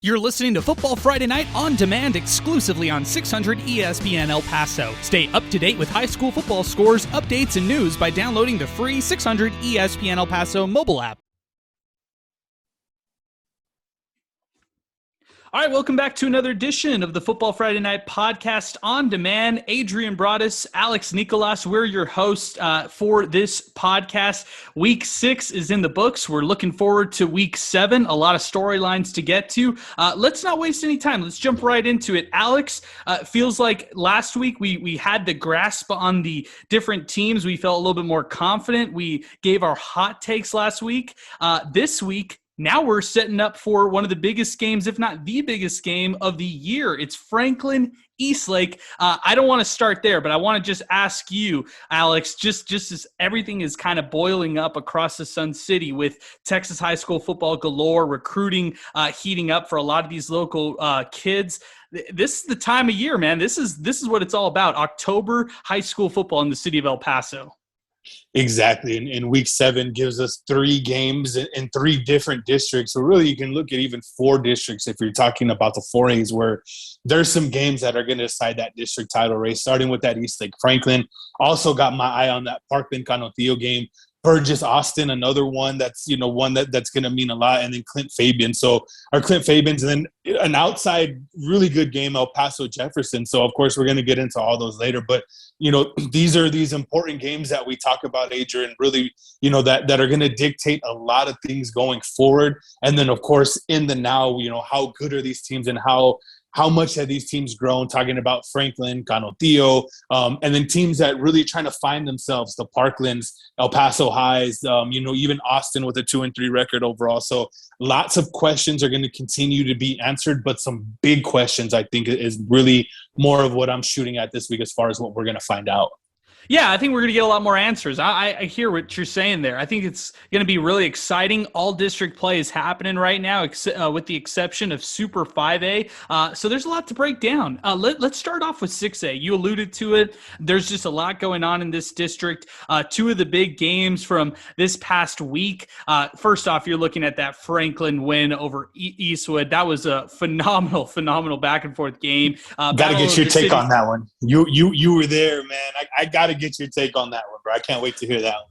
You're listening to Football Friday Night on demand exclusively on 600 ESPN El Paso. Stay up to date with high school football scores, updates, and news by downloading the free 600 ESPN El Paso mobile app. All right, welcome back to another edition of the Football Friday Night podcast on demand. Adrian, Broaddus, Alex, Nicolas, we're your hosts for this podcast. Week 6 is in the books. We're looking forward to Week 7. A lot of storylines to get to. Let's not waste any time. Let's jump right into it. Alex, feels like last week we had the grasp on the different teams. We felt a little bit more confident. We gave our hot takes last week. This week, now we're setting up for one of the biggest games, if not the biggest game of the year. It's Franklin Eastlake. I don't want to start there, but I want to just ask you, Alex, just as everything is kind of boiling up across the Sun City with Texas high school football galore, recruiting heating up for a lot of these local kids. This is the time of year, man. This is what it's all about. October high school football in the city of El Paso. Exactly. And week 7 gives us 3 games in 3 different districts. So really you can look at even 4 districts if you're talking about the 4As, where there's some games that are going to decide that district title race, starting with that Eastlake Franklin. Also got my eye on that Parkland Canotillo game. Burgess Austin, another one that's one that's going to mean a lot, and then Clint Fabian. So our Clint Fabians, and then an outside really good game, El Paso Jefferson. So of course we're going to get into all those later, but these are these important games that we talk about, Adrian, really that are going to dictate a lot of things going forward. And then of course in the now, how good are these teams and how much have these teams grown, talking about Franklin, Canotillo, and then teams that really trying to find themselves, the Parklands, El Paso Highs, even Austin with a 2-3 record overall. So lots of questions are going to continue to be answered, but some big questions, I think, is really more of what I'm shooting at this week as far as what we're going to find out. Yeah, I think we're going to get a lot more answers. I hear what you're saying there. I think it's going to be really exciting. All district play is happening right now, with the exception of Super 5A. So there's a lot to break down. Let's start off with 6A. You alluded to it. There's just a lot going on in this district. 2 of the big games from this past week. First off, you're looking at that Franklin win over Eastwood. That was a phenomenal back and forth game. Got to get your take on that one. You were there, man. I got to get your take on that one, bro. I can't wait to hear that one.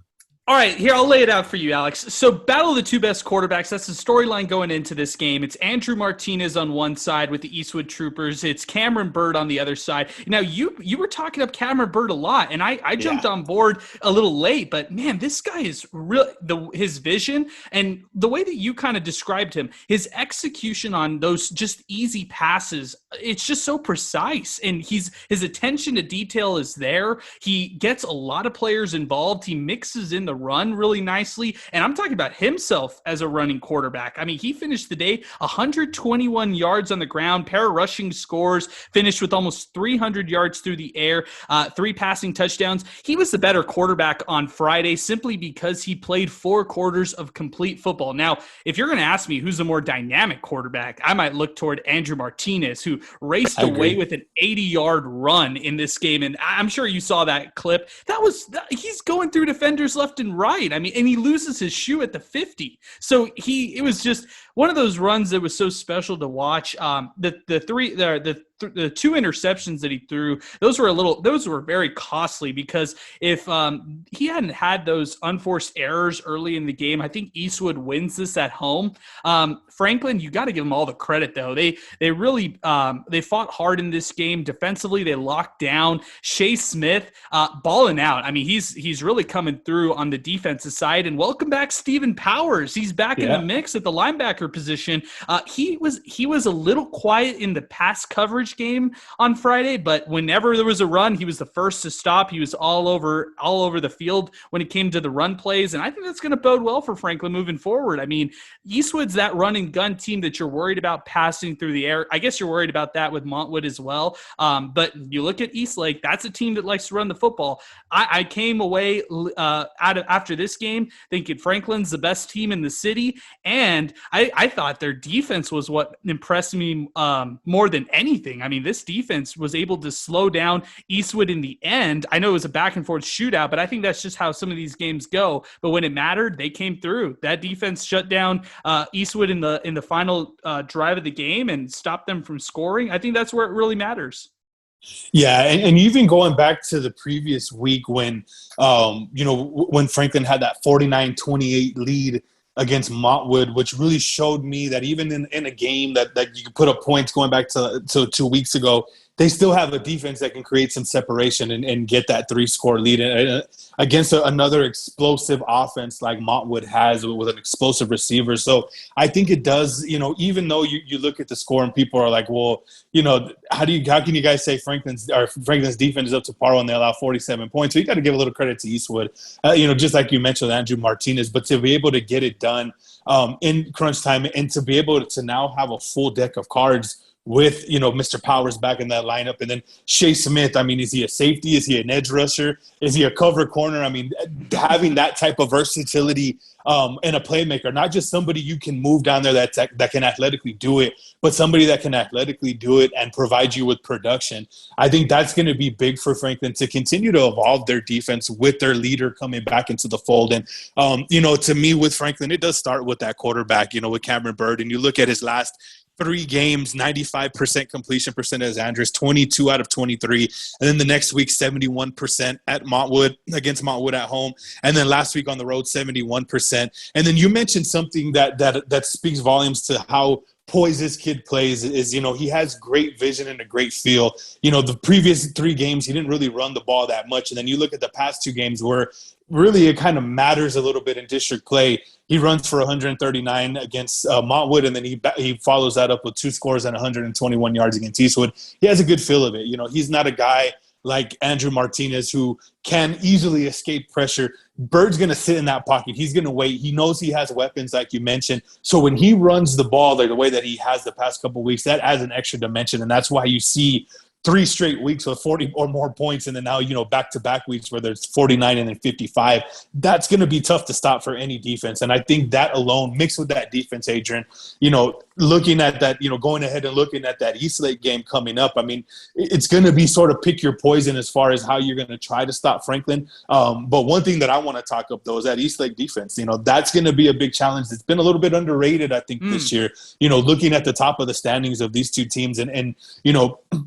All right, here, I'll lay it out for you, Alex. So battle of the 2 best quarterbacks, that's the storyline going into this game. It's Andrew Martinez on one side with the Eastwood Troopers. It's Cameron Bird on the other side. Now, you were talking up Cameron Bird a lot, and I jumped on board a little late, but, man, this guy is real. His vision and the way that you kind of described him, his execution on those just easy passes, it's just so precise, and his attention to detail is there. He gets a lot of players involved. He mixes in the run really nicely, and I'm talking about himself as a running quarterback. I mean, he finished the day 121 yards on the ground, pair of rushing scores, finished with almost 300 yards through the air, 3 passing touchdowns. He was the better quarterback on Friday simply because he played 4 quarters of complete football. Now, if you're going to ask me who's the more dynamic quarterback, I might look toward Andrew Martinez, who raced away with an 80-yard run in this game, and I'm sure you saw that clip. He's going through defenders left and right. I mean, and he loses his shoe at the 50. So it was just one of those runs that was so special to watch. The 2 interceptions that he threw, those were very costly, because if he hadn't had those unforced errors early in the game, I think Eastwood wins this at home. Franklin, you got to give them all the credit, though. They really they fought hard in this game. Defensively, they locked down. Shea Smith balling out. I mean, he's really coming through on the defensive side. And welcome back, Stephen Powers. He's back in the mix at the linebacker position. He was a little quiet in the pass coverage game on Friday, but whenever there was a run, he was the first to stop. He was all over the field when it came to the run plays, and I think that's going to bode well for Franklin moving forward. I mean, Eastwood's that run and gun team that you're worried about passing through the air. I guess you're worried about that with Montwood as well, but you look at Eastlake, that's a team that likes to run the football. I came away after this game thinking Franklin's the best team in the city, and I thought their defense was what impressed me more than anything. everything. I mean, this defense was able to slow down Eastwood in the end. I know it was a back and forth shootout, but I think that's just how some of these games go. But when it mattered, they came through. That defense shut down Eastwood in the final drive of the game and stopped them from scoring. I think that's where it really matters. Yeah, and even going back to the previous week when, when Franklin had that 49-28 lead against Montwood, which really showed me that even in a game that you could put up points going back to 2 weeks ago, they still have a defense that can create some separation and get that 3-score lead against another explosive offense like Montwood has with an explosive receiver. So I think it does, even though you look at the score and people are like, well, how can you guys say Franklin's defense is up to par when they allow 47 points? So you got to give a little credit to Eastwood, just like you mentioned, Andrew Martinez, but to be able to get it done in crunch time and to be able to now have a full deck of cards with, Mr. Powers back in that lineup. And then Shea Smith, I mean, is he a safety? Is he an edge rusher? Is he a cover corner? I mean, having that type of versatility and a playmaker, not just somebody you can move down there that can athletically do it, but somebody that can athletically do it and provide you with production. I think that's going to be big for Franklin to continue to evolve their defense with their leader coming back into the fold. And, to me with Franklin, it does start with that quarterback, with Cameron Bird. And you look at his last 3 games, 95% completion percentage as Andrews, 22 out of 23. And then the next week, 71% at Montwood, against Montwood at home. And then last week on the road, 71%. And then you mentioned something that speaks volumes to how poised this kid plays is, he has great vision and a great feel. The previous 3 games, he didn't really run the ball that much. And then you look at the past 2 games where really it kind of matters a little bit in district play. He runs for 139 against Montwood, and then he follows that up with 2 scores and 121 yards against Eastwood. He has a good feel of it. He's not a guy like Andrew Martinez who can easily escape pressure. Bird's going to sit in that pocket. He's going to wait. He knows he has weapons, like you mentioned. So when he runs the ball the way that he has the past couple of weeks, that adds an extra dimension, and that's why you see 3 straight weeks with 40 or more points, and then now, back-to-back weeks where there's 49 and then 55. That's going to be tough to stop for any defense. And I think that alone, mixed with that defense, Adrian, looking at that, going ahead and looking at that Eastlake game coming up, I mean, it's going to be sort of pick your poison as far as how you're going to try to stop Franklin. But one thing that I want to talk up, though, is that Eastlake defense. That's going to be a big challenge. It's been a little bit underrated, I think, this year, looking at the top of the standings of these 2 teams. And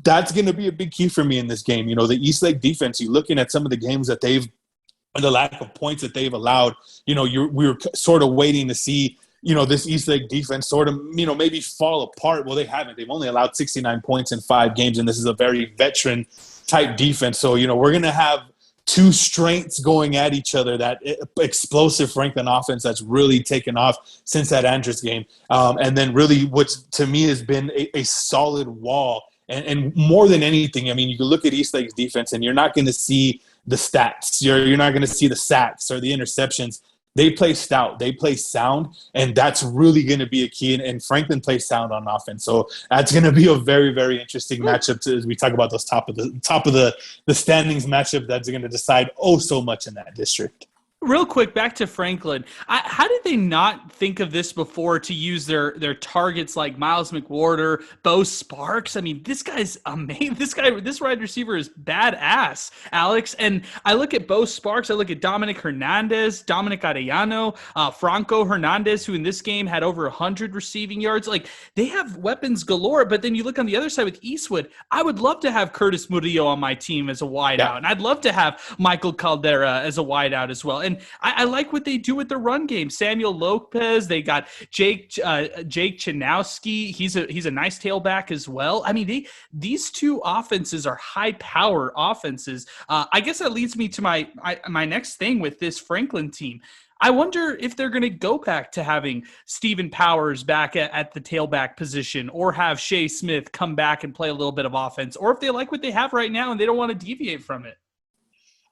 that's going to be a big key for me in this game. The Eastlake defense, you're looking at some of the games that the lack of points that they've allowed, we were sort of waiting to see, this Eastlake defense sort of, maybe fall apart. Well, they haven't. They've only allowed 69 points in 5 games, and this is a very veteran type defense. So, we're going to have 2 strengths going at each other, that explosive Franklin offense that's really taken off since that Andrews game. And then really what to me has been a solid wall. And more than anything, I mean, you can look at Eastlake's defense and you're not going to see the stats. You're not going to see the sacks or the interceptions. They play stout. They play sound, and that's really going to be a key. And Franklin plays sound on offense. So that's going to be a very, very interesting matchup as we talk about those top of the standings matchup that's going to decide so much in that district. Real quick, back to Franklin. How did they not think of this before to use their targets like Miles McWhorter, Bo Sparks? I mean, this guy's amazing. This wide receiver is badass, Alex. And I look at Bo Sparks. I look at Dominic Hernandez, Dominic Arellano, Franco Hernandez, who in this game had over 100 receiving yards. Like, they have weapons galore. But then you look on the other side with Eastwood. I would love to have Curtis Murillo on my team as a wideout, and I'd love to have Michael Caldera as a wideout as well. And I like what they do with the run game. Samuel Lopez, they got Jake Chanowski. He's a nice tailback as well. I mean, these 2 offenses are high power offenses. I guess that leads me to my next thing with this Franklin team. I wonder if they're going to go back to having Stephen Powers back at the tailback position, or have Shea Smith come back and play a little bit of offense, or if they like what they have right now and they don't want to deviate from it.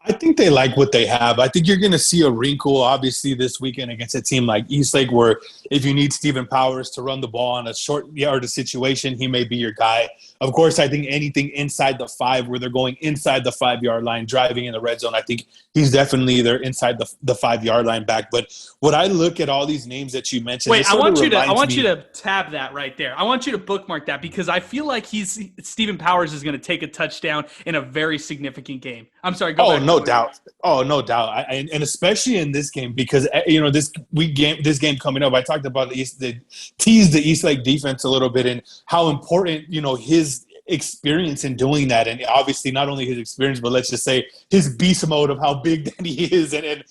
I think they like what they have. I think you're going to see a wrinkle, obviously, this weekend against a team like Eastlake, where if you need Stephen Powers to run the ball on a short yard situation, he may be your guy. Of course, I think anything inside the 5, where they're going inside the 5-yard line, driving in the red zone, I think he's definitely their inside the 5-yard line back. But when I look at all these names that you mentioned, wait, I want you to tab that right there. I want you to bookmark that, because I feel like Stephen Powers is going to take a touchdown in a very significant game. I'm sorry. Go back. No doubt. Oh, no doubt. And especially in this game, because this game coming up, I talked about the Eastlake defense a little bit and how important his experience in doing that, and obviously not only his experience, but let's just say his beast mode of how big that he is, and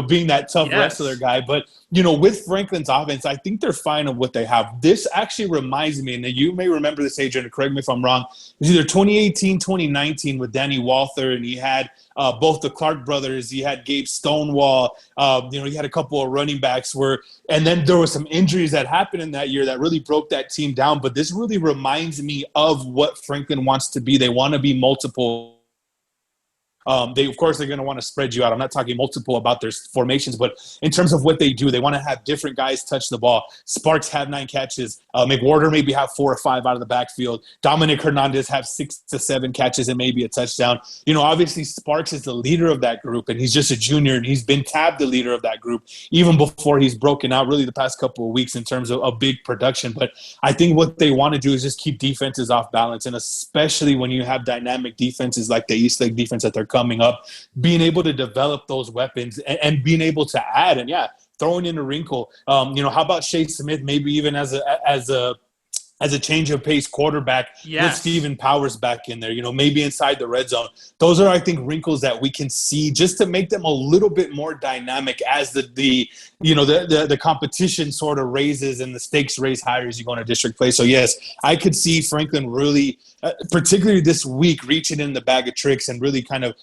being that tough wrestler guy. But with Franklin's offense, I think they're fine of what they have. This actually reminds me, and you may remember this, Adrian, correct me if I'm wrong, it was either 2018, 2019 with Danny Walther, and he had both the Clark brothers. He had Gabe Stonewall. He had a couple of running backs and then there were some injuries that happened in that year that really broke that team down. But this really reminds me of what Franklin wants to be. They want to be multiple. Of course, they're going to want to spread you out. I'm not talking multiple about their formations, but in terms of what they do, they want to have different guys touch the ball. Sparks have 9 catches. McWhorter maybe have 4 or 5 out of the backfield. Dominic Hernandez have 6 to 7 catches and maybe a touchdown. Obviously Sparks is the leader of that group, and he's just a junior, and he's been tabbed the leader of that group even before he's broken out really the past couple of weeks in terms of big production. But I think what they want to do is just keep defenses off balance, and especially when you have dynamic defenses like the Eastlake defense that they're coming up, being able to develop those weapons and being able to add, and throwing in a wrinkle. How about Shea Smith maybe even as a change of pace quarterback with Stephen Powers back in there, maybe inside the red zone. Those are, I think, wrinkles that we can see just to make them a little bit more dynamic as the competition sort of raises and the stakes raise higher as you go into district play. So yes, I could see Franklin really, particularly this week, reaching in the bag of tricks and really kind of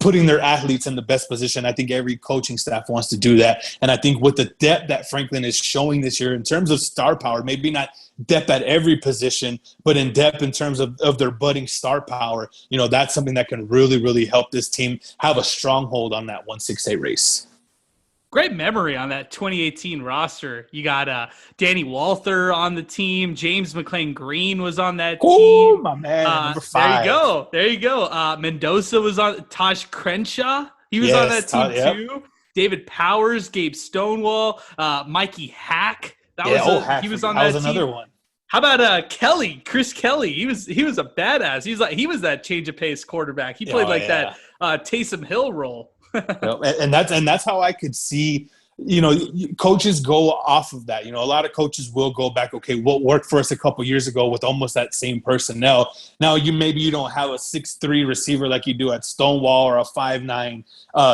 putting their athletes in the best position. I think every coaching staff wants to do that. And I think with the depth that Franklin is showing this year in terms of star power, maybe not depth at every position, but in depth in terms of their budding star power, that's something that can really, really help this team have a stronghold on that 168 race. Great memory on that 2018 roster. You got Danny Walther on the team. James McClain Green was on that team. Oh, my man, number 5. There you go. Mendoza was on. Taj Crenshaw, he was on that team too. David Powers, Gabe Stonewall, Mikey Hack. He was on that team. That was another one. How about Chris Kelly? He was a badass. He was that change of pace quarterback. He played that Taysom Hill role. And that's how I could see, coaches go off of that. A lot of coaches will go back, okay, what worked for us a couple years ago with almost that same personnel. Now you don't have a 6'3" receiver like you do at Stonewall, or a 5'9"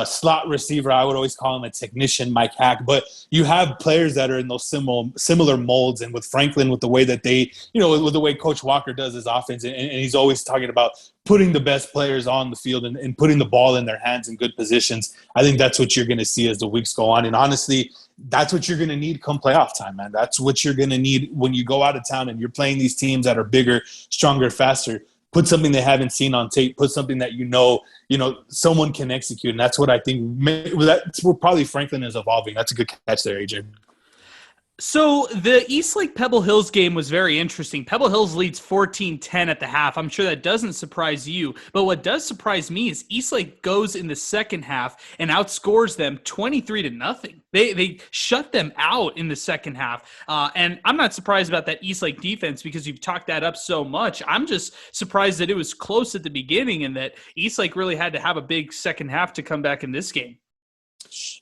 slot receiver. I would always call him a technician, Mike Hack. But you have players that are in those similar molds. And with Franklin, with the way that they, with the way Coach Walker does his offense, and he's always talking about putting the best players on the field and putting the ball in their hands in good positions. I think that's what you're going to see as the weeks go on. And honestly, that's what you're going to need come playoff time, man. That's what you're going to need when you go out of town and you're playing these teams that are bigger, stronger, faster. Put something they haven't seen on tape. Put something that someone can execute. And that's what I think. That's where probably Franklin is evolving. That's a good catch there, AJ. So the Eastlake Pebble Hills game was very interesting. Pebble Hills leads 14-10 at the half. I'm sure that doesn't surprise you. But what does surprise me is Eastlake goes in the second half and outscores them 23-0. They shut them out in the second half. And I'm not surprised about that Eastlake defense because you've talked that up so much. I'm just surprised that it was close at the beginning and that Eastlake really had to have a big second half to come back in this game.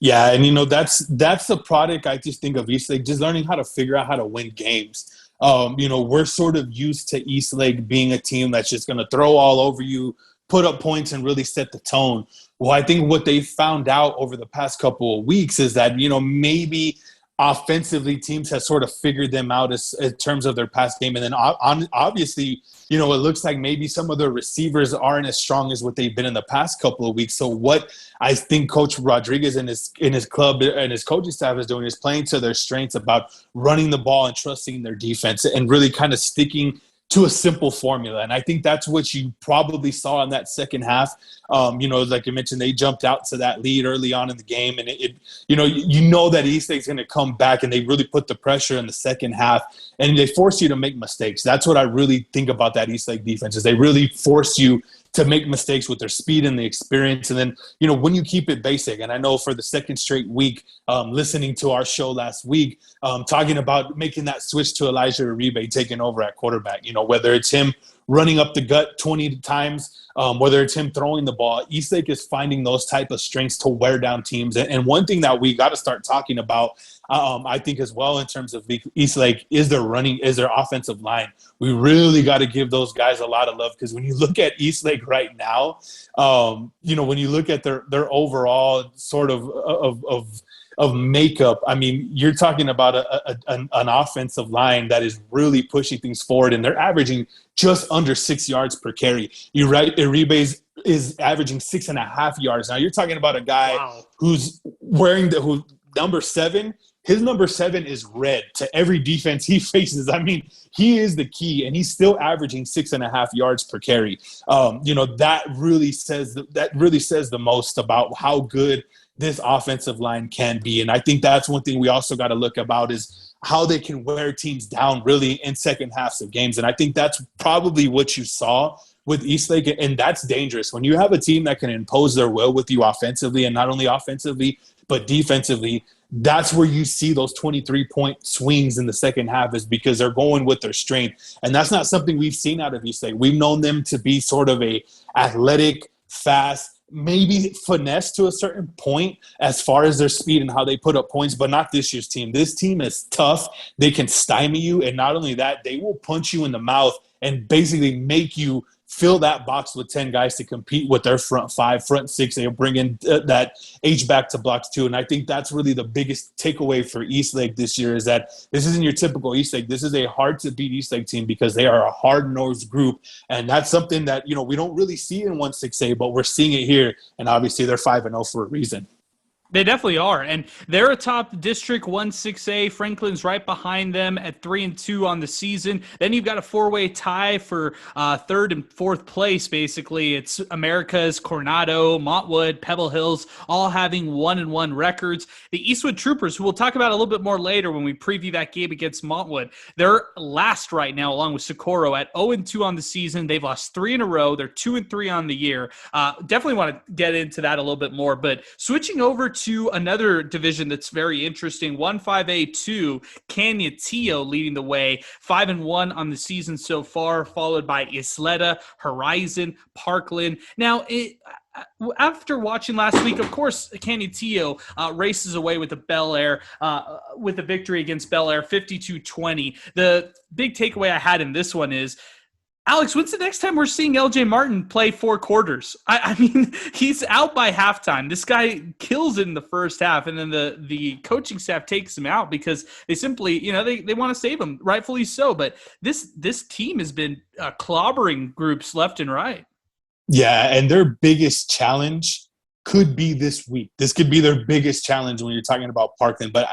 Yeah, and that's the product I just think of Eastlake, just learning how to figure out how to win games. We're sort of used to Eastlake being a team that's just going to throw all over you, put up points, and really set the tone. Well, I think what they found out over the past couple of weeks is that, maybe offensively teams have sort of figured them out in terms of their pass game. And then obviously, it looks like maybe some of their receivers aren't as strong as what they've been in the past couple of weeks. So what I think Coach Rodriguez and his club and his coaching staff is doing is playing to their strengths about running the ball and trusting their defense and really kind of sticking to a simple formula. And I think that's what you probably saw in that second half. Like you mentioned, they jumped out to that lead early on in the game. And you know that Eastlake's going to come back, and they really put the pressure in the second half, and they force you to make mistakes. That's what I really think about that Eastlake defense, is they really force you to make mistakes with their speed and the experience. And then, when you keep it basic, and I know for the second straight week, listening to our show last week, talking about making that switch to Elijah Uribe taking over at quarterback, whether it's him running up the gut 20 times, whether it's him throwing the ball, Eastlake is finding those type of strengths to wear down teams. And one thing that we got to start talking about, I think as well, in terms of Eastlake, is their offensive line. We really got to give those guys a lot of love, because when you look at Eastlake right now, when you look at their overall sort of makeup, I mean, you're talking about an offensive line that is really pushing things forward, and they're averaging just under 6 yards per carry. You're right, Uribe is averaging 6.5 yards. Now you're talking about a guy who's wearing who number 7. His number 7 is red to every defense he faces. I mean, he is the key, and he's still averaging 6.5 yards per carry. That really says the most about how good this offensive line can be. And I think that's one thing we also got to look about, is how they can wear teams down really in second halves of games. And I think that's probably what you saw with Eastlake, and that's dangerous. When you have a team that can impose their will with you offensively, and not only offensively, but defensively, that's where you see those 23-point swings in the second half, is because they're going with their strength. And that's not something we've seen out of Eastlake. We've known them to be sort of a athletic, fast, maybe finesse to a certain point as far as their speed and how they put up points, but not this year's team. This team is tough. They can stymie you, and not only that, they will punch you in the mouth and basically make you fill that box with 10 guys to compete with their front 5, front 6. They'll bring in that H-back to blocks too. And I think that's really the biggest takeaway for Eastlake this year, is that this isn't your typical Eastlake. This is a hard-to-beat Eastlake team, because they are a hard-nosed group. And that's something that, we don't really see in 1-6A, but we're seeing it here. And obviously they're 5-0 for a reason. They definitely are, and they're a top district 1-6A. Franklin's right behind them at 3-2 on the season. Then you've got a 4-way tie for third and fourth place. Basically, it's Americas, Coronado, Montwood, Pebble Hills, all having 1-1 records. The Eastwood Troopers, who we'll talk about a little bit more later when we preview that game against Montwood, they're last right now, along with Socorro, at 0-2 on the season. They've lost 3 in a row. They're 2-3 on the year. Definitely want to get into that a little bit more, but switching over to another division that's very interesting, 1-5A2, Cañetillo leading the way, 5-1 on the season so far, followed by Isleta, Horizon, Parkland. Now, after watching last week, of course, Cañetillo races away with the Bel Air, with a victory against Bel Air, 52-20. The big takeaway I had in this one is, Alex, when's the next time we're seeing LJ Martin play 4 quarters? I mean, he's out by halftime. This guy kills it in the first half, and then the coaching staff takes him out because they simply, they want to save him, rightfully so. But this team has been clobbering groups left and right. Yeah, and their biggest challenge could be this week. This could be their biggest challenge when you're talking about Parkland. But,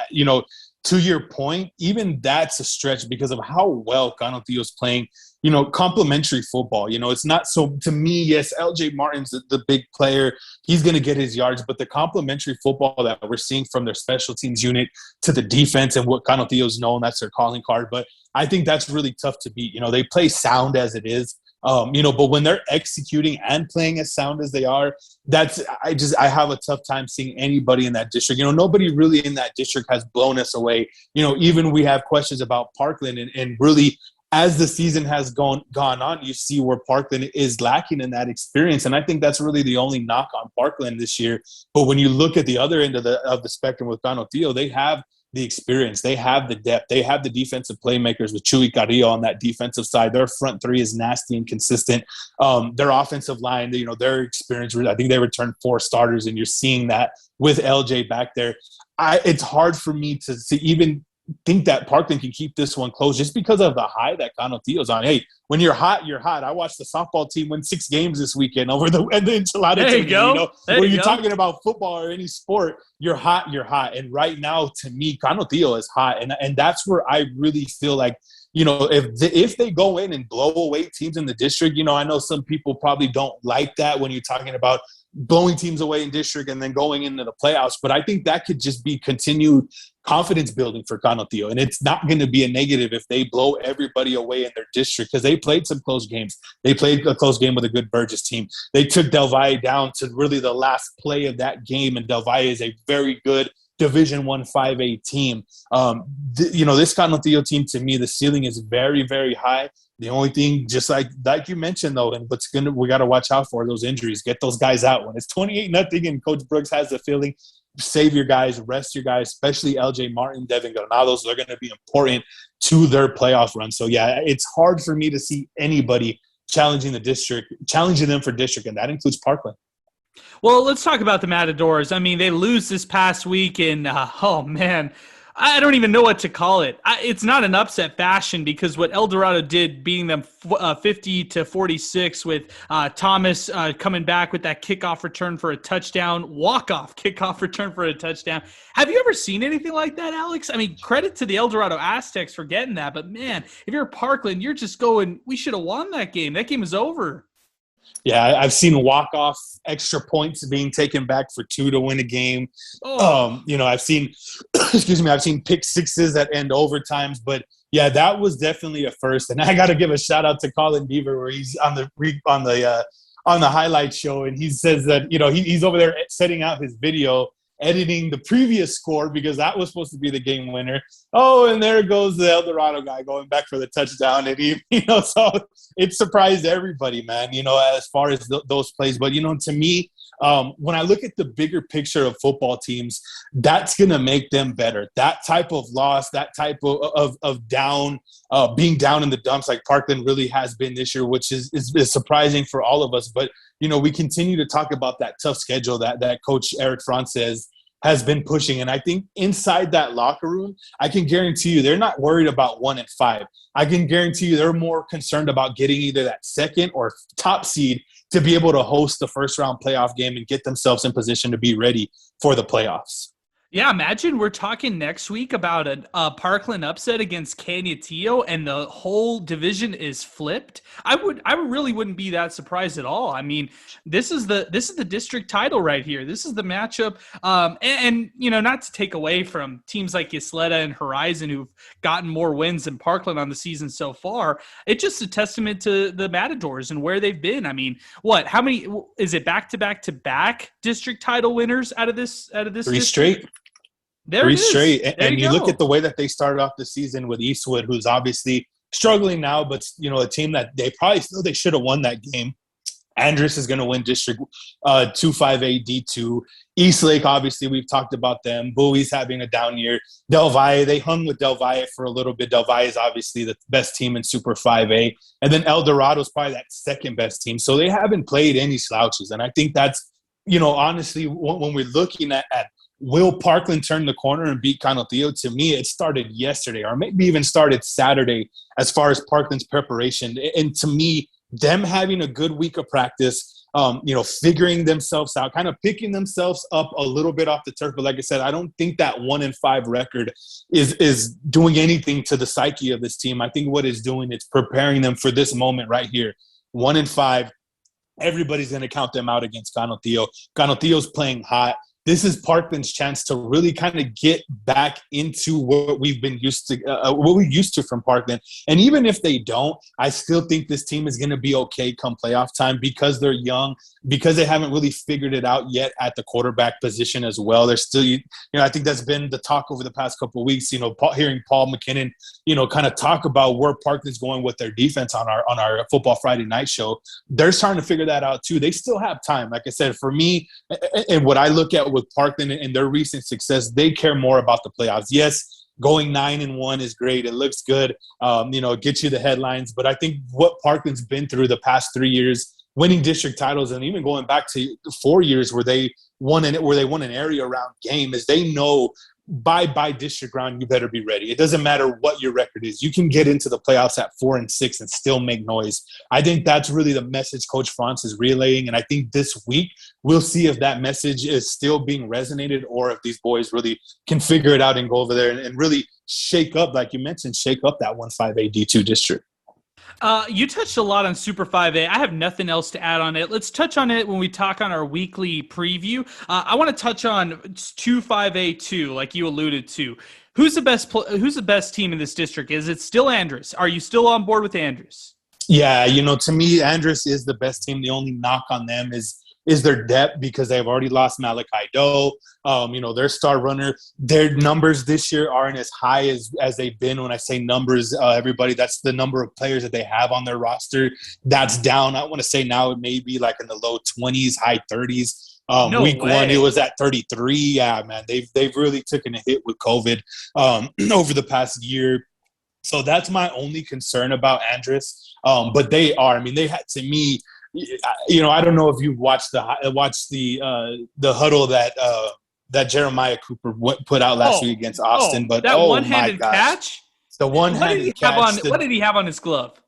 to your point, even that's a stretch because of how well Cañetillo is playing, complementary football. It's not so, to me, yes, LJ Martin's the big player. He's going to get his yards, but the complementary football that we're seeing from their special teams unit to the defense and what Cañetillo's known, that's their calling card. But I think that's really tough to beat. They play sound as it is. But when they're executing and playing as sound as they are, I have a tough time seeing anybody in that district. Nobody really in that district has blown us away. Even we have questions about Parkland, and really, as the season has gone on, you see where Parkland is lacking in that experience. And I think that's really the only knock on Parkland this year. But when you look at the other end of the spectrum with Cañetillo, they have the experience, they have the depth, they have the defensive playmakers with Chuy Carrillo on that defensive side. Their front 3 is nasty and consistent. Their offensive line, their experience, I think they returned 4 starters, and you're seeing that with LJ back there. It's hard for me to even think that Parkland can keep this one close just because of the high that Cañetillo's on. Hey, when you're hot, you're hot. I watched the softball team win 6 games this weekend over the Enchilada team. When you're talking about football or any sport, you're hot, you're hot. And right now, to me, Cañetillo is hot. And that's where I really feel like, if they go in and blow away teams in the district, I know some people probably don't like that when you're talking about blowing teams away in district and then going into the playoffs. But I think that could just be continued confidence building for Canutillo. And it's not going to be a negative if they blow everybody away in their district, because they played some close games. They played a close game with a good Burgess team. They took Del Valle down to really the last play of that game, and Del Valle is a very good Division I 5A team. This Canutillo team, to me, the ceiling is very, very high. The only thing, just like you mentioned, though, and we got to watch out for those injuries. Get those guys out. When it's 28-0 and Coach Brooks has the feeling, save your guys, rest your guys, especially LJ Martin, Devin Granados. They're going to be important to their playoff run. So, yeah, it's hard for me to see anybody challenging them for district, and that includes Parkland. Well, let's talk about the Matadors. I mean, they lose this past week, and oh man, I don't even know what to call it. It's not an upset fashion, because what El Dorado did, beating them 50-46 with Thomas coming back with that kickoff return for a touchdown, walk-off kickoff return for a touchdown. Have you ever seen anything like that, Alex? I mean, credit to the El Dorado Aztecs for getting that, but man, if you're Parkland, you're just going, we should have won that game. That game is over. Yeah, I've seen walk-off extra points being taken back for 2 to win a game. Oh. I've seen, I've seen pick sixes that end overtimes. But yeah, that was definitely a first. And I got to give a shout out to Colin Beaver, where he's on the highlight show, and he says that he's over there setting out his video, editing the previous score, because that was supposed to be the game winner. Oh, and there goes the El Dorado guy going back for the touchdown. And so it surprised everybody, man, as far as those plays. But, to me, when I look at the bigger picture of football teams, that's going to make them better. That type of loss, that type of down, being down in the dumps like Parkland really has been this year, which is surprising for all of us. But, we continue to talk about that tough schedule that Coach Eric Frances has been pushing. And I think inside that locker room, I can guarantee you they're not worried about 1 and 5. I can guarantee you they're more concerned about getting either that second or top seed to be able to host the first round playoff game and get themselves in position to be ready for the playoffs. Yeah, imagine we're talking next week about a Parkland upset against Canutillo, and the whole division is flipped. I really wouldn't be that surprised at all. I mean, this is the district title right here. This is the matchup. And not to take away from teams like Ysleta and Horizon, who've gotten more wins than Parkland on the season so far. It's just a testament to the Matadors and where they've been. I mean, how many is it back-to-back district title winners out of this 3 district? straight. There 3 it is. straight. There And you go. look at the way that they started off the season with Eastwood, who's obviously struggling now, but, a team that they probably still they should have won that game. Andrus is going to win District 2-5A D2. Eastlake, obviously, we've talked about them. Bowie's having a down year. Del Valle, they hung with Del Valle for a little bit. Del Valle is obviously the best team in Super 5A. And then El Dorado is probably that second best team. So they haven't played any slouches. And I think that's, honestly, when we're looking at will Parkland turn the corner and beat Canutillo? To me, it started yesterday, or maybe even started Saturday, as far as Parkland's preparation. And to me, them having a good week of practice, figuring themselves out, kind of picking themselves up a little bit off the turf. But like I said, I don't think that 1-5 record is doing anything to the psyche of this team. I think what it's doing is preparing them for this moment right here. 1-5, everybody's going to count them out against Canutillo. Canutillo's playing hot. This is Parkland's chance to really kind of get back into what we've been used to, what we used to from Parkland. And even if they don't, I still think this team is going to be okay come playoff time, because they're young, because they haven't really figured it out yet at the quarterback position as well. They're still, I think that's been the talk over the past couple of weeks. Hearing Paul McKinnon, kind of talk about where Parkland's going with their defense on our Football Friday night show. They're starting to figure that out too. They still have time. Like I said, for me, and what I look at with Parkland and their recent success, they care more about the playoffs. Yes, going 9-1 is great. It looks good. It gets you the headlines. But I think what Parkland's been through the past 3 years, winning district titles, and even going back to 4 years where they won an area round game, is they know by district round, you better be ready. It doesn't matter what your record is. You can get into the playoffs at 4-6 and still make noise. I think that's really the message Coach France is relaying. And I think this week we'll see if that message is still being resonated or if these boys really can figure it out and go over there and really shake up, like you mentioned, shake up that 1-5A D2 district. You touched a lot on Super 5A. I have nothing else to add on it. Let's touch on it when we talk on our weekly preview. I want to touch on 2-5A2, like you alluded to. Who's the best team in this district? Is it still Andrus? Are you still on board with Andrus? Yeah, to me, Andrus is the best team. The only knock on them is their depth because they've already lost Malachi Doe. Their star runner. Their numbers this year aren't as high as they've been. When I say numbers, everybody, that's the number of players that they have on their roster. That's down. I want to say now it may be like in the low 20s, high 30s. Week one, it was at 33. Yeah, man, they've really taken a hit with COVID over the past year. So that's my only concern about Andrus. But they are. I mean, they had, to me, I don't know if you watched the huddle that Jeremiah Cooper put out last week against Austin. But that one-handed catch, the one-handed catch. What did he have on his glove?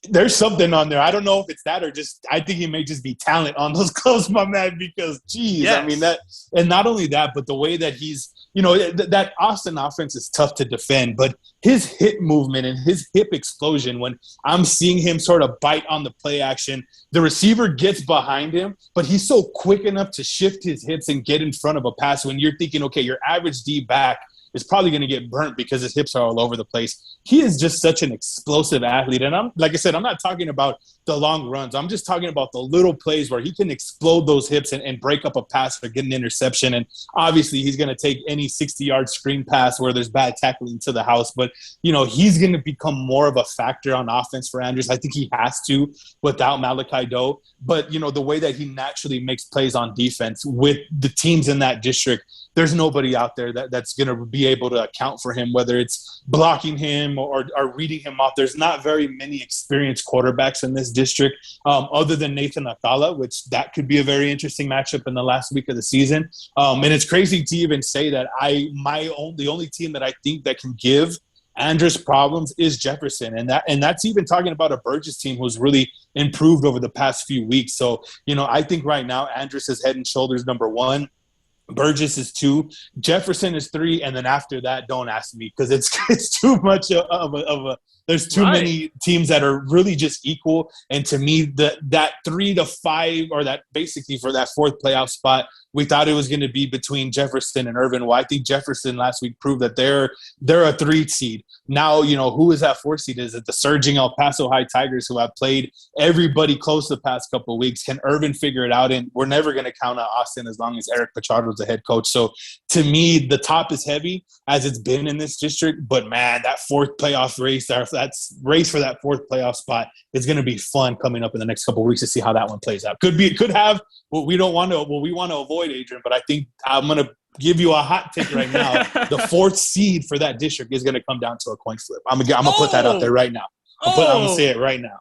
There's something on there. I don't know if it's that or just I think he may just be talent on those gloves, my man. Because geez, yes. I mean that, and not only that, but the way that he's. That Austin offense is tough to defend, but his hip movement and his hip explosion, when I'm seeing him sort of bite on the play action, the receiver gets behind him, but he's so quick enough to shift his hips and get in front of a pass when you're thinking, okay, your average D back is probably going to get burnt because his hips are all over the place. He is just such an explosive athlete. And I'm not talking about the long runs. I'm just talking about the little plays where he can explode those hips and break up a pass or get an interception. And obviously he's going to take any 60-yard screen pass where there's bad tackling to the house. But, he's going to become more of a factor on offense for Andrus. I think he has to without Malachi Doe. But, the way that he naturally makes plays on defense with the teams in that district, there's nobody out there that's going to be able to account for him, whether it's blocking him or reading him off. There's not very many experienced quarterbacks in this district other than Nathan Athala, which that could be a very interesting matchup in the last week of the season. And it's crazy to even say that the only team that I think that can give Andrus problems is Jefferson. And that's even talking about a Burgess team who's really improved over the past few weeks. So, I think right now Andrus is head and shoulders number one. Burgess is 2, Jefferson is 3, and then after that, don't ask me because it's too much of a there's too many teams that are really just equal. And to me, that 3 to 5 or that basically for that 4th playoff spot, we thought it was going to be between Jefferson and Irvin. Well, I think Jefferson last week proved that they're a 3 seed. Now, who is that 4 seed? Is it the surging El Paso High Tigers who have played everybody close the past couple of weeks? Can Irvin figure it out? And we're never going to count out Austin as long as Eric Pichardo's the head coach. So to me, the top is heavy as it's been in this district. But man, that 4th playoff race, that race for that 4th playoff spot is going to be fun coming up in the next couple of weeks to see how that one plays out. Could have what we want to avoid, Adrian, but I think I'm going to give you a hot take right now. The 4th seed for that district is going to come down to a coin flip. I'm going to put that out there right now. I'm going to say it right now.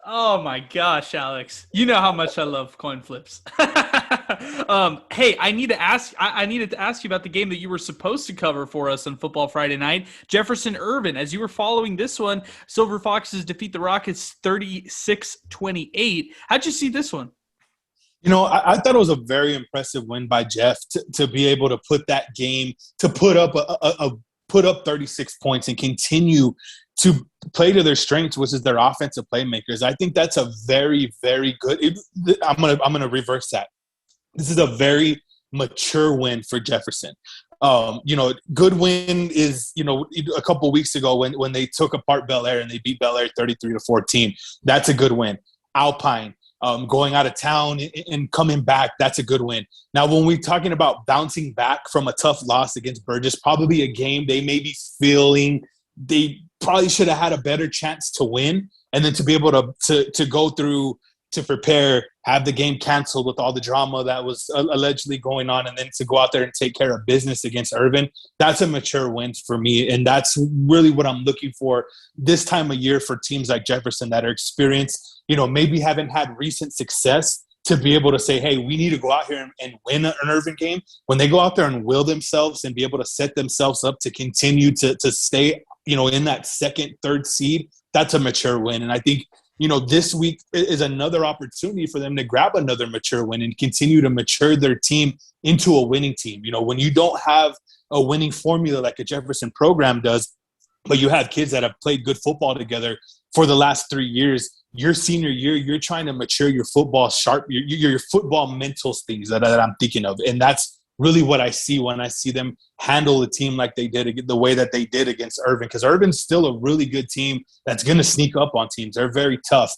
Oh my gosh, Alex! You know how much I love coin flips. Hey, I needed to ask you about the game that you were supposed to cover for us on Football Friday Night. Jefferson Irvin. As you were following this one, Silver Foxes defeat the Rockets 36-28. How'd you see this one? I thought it was a very impressive win by Jeff to be able to put that game, to put up put up 36 points and continue to play to their strengths, which is their offensive playmakers. I think that's a very, very good. I'm gonna reverse that. This is a very mature win for Jefferson. Good win is, a couple weeks ago when they took apart Bel Air and they beat Bel Air 33-14. That's a good win. Alpine. Going out of town and coming back, that's a good win. Now, when we're talking about bouncing back from a tough loss against Burgess, probably a game they may be feeling they probably should have had a better chance to win, and then to be able to go through to prepare, have the game canceled with all the drama that was allegedly going on, and then to go out there and take care of business against Irvin, that's a mature win for me. And that's really what I'm looking for this time of year for teams like Jefferson that are experienced, maybe haven't had recent success, to be able to say, hey, we need to go out here and win an Irvin game. When they go out there and will themselves and be able to set themselves up to continue to stay, in that second, third seed, that's a mature win. And I think, this week is another opportunity for them to grab another mature win and continue to mature their team into a winning team. When you don't have a winning formula like a Jefferson program does, but you have kids that have played good football together for the last 3 years, your senior year, you're trying to mature your football your football mental things that I'm thinking of. And that's really what I see when I see them handle a team like they did, the way that they did against Irvin, because Irvin's still a really good team that's going to sneak up on teams. They're very tough.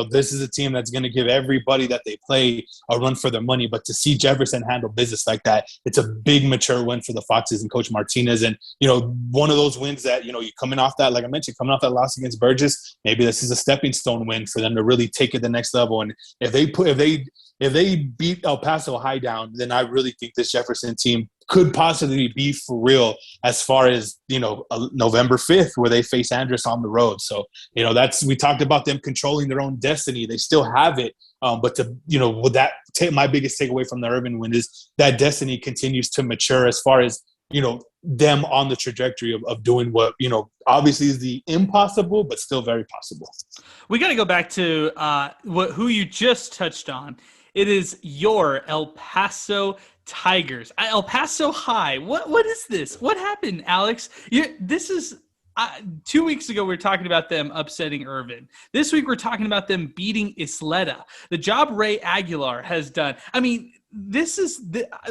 This is a team that's going to give everybody that they play a run for their money. But to see Jefferson handle business like that, it's a big mature win for the Foxes and Coach Martinez. And, one of those wins that, you're coming off that, like I mentioned, coming off that loss against Burgess, maybe this is a stepping stone win for them to really take it the next level. And if they beat El Paso High down, then I really think this Jefferson team could possibly be for real as far as, November 5th, where they face Andress on the road. So, we talked about them controlling their own destiny. They still have it. But my biggest takeaway from the Irvin win is that destiny continues to mature as far as, them on the trajectory of doing what, obviously is the impossible, but still very possible. We got to go back to who you just touched on. It is your El Paso Tigers. El Paso High. What is this? What happened, Alex? This is 2 weeks ago we were talking about them upsetting Irvin. This week we're talking about them beating Isleta. The job Ray Aguilar has done. I mean,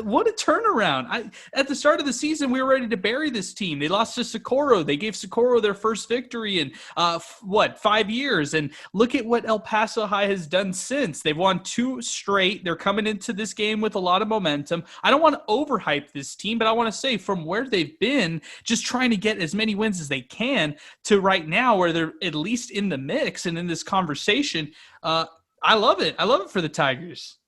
what a turnaround. At the start of the season, we were ready to bury this team. They lost to Socorro. They gave Socorro their first victory in 5 years. And look at what El Paso High has done since. They've won 2 straight. They're coming into this game with a lot of momentum. I don't want to overhype this team, but I want to say from where they've been, just trying to get as many wins as they can to right now where they're at least in the mix and in this conversation. I love it. I love it for the Tigers.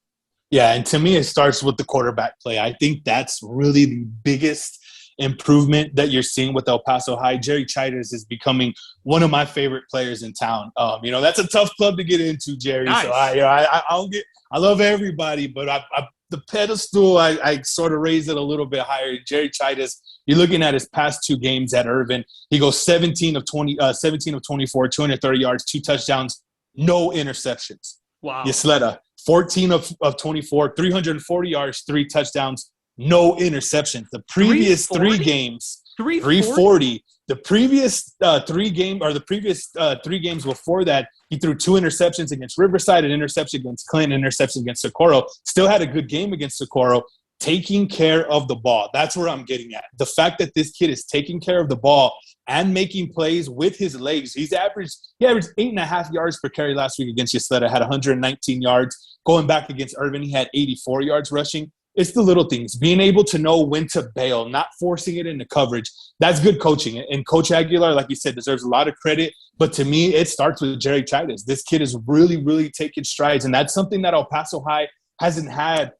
Yeah, and to me, it starts with the quarterback play. I think that's really the biggest improvement that you're seeing with El Paso High. Jerry Childers is becoming one of my favorite players in town. That's a tough club to get into, Jerry. Nice. So I love everybody, but the pedestal, I sort of raise it a little bit higher. Jerry Childers, you're looking at his past 2 games at Irvin. He goes 17 of 24, 230 yards, 2 touchdowns, no interceptions. Wow. Isleta, 14 of 24, 340 yards, 3 touchdowns, no interceptions. The previous 3 games, 340. The previous 3 games before that, he threw 2 interceptions against Riverside, an interception against Clinton, an interception against Socorro. Still had a good game against Socorro. Taking care of the ball. That's where I'm getting at. The fact that this kid is taking care of the ball and making plays with his legs. He averaged 8.5 yards per carry last week against Ysleta, had 119 yards. Going back against Irvin, he had 84 yards rushing. It's the little things. Being able to know when to bail, not forcing it into coverage. That's good coaching. And Coach Aguilar, like you said, deserves a lot of credit. But to me, it starts with Jerry Childers. This kid is really, really taking strides. And that's something that El Paso High hasn't had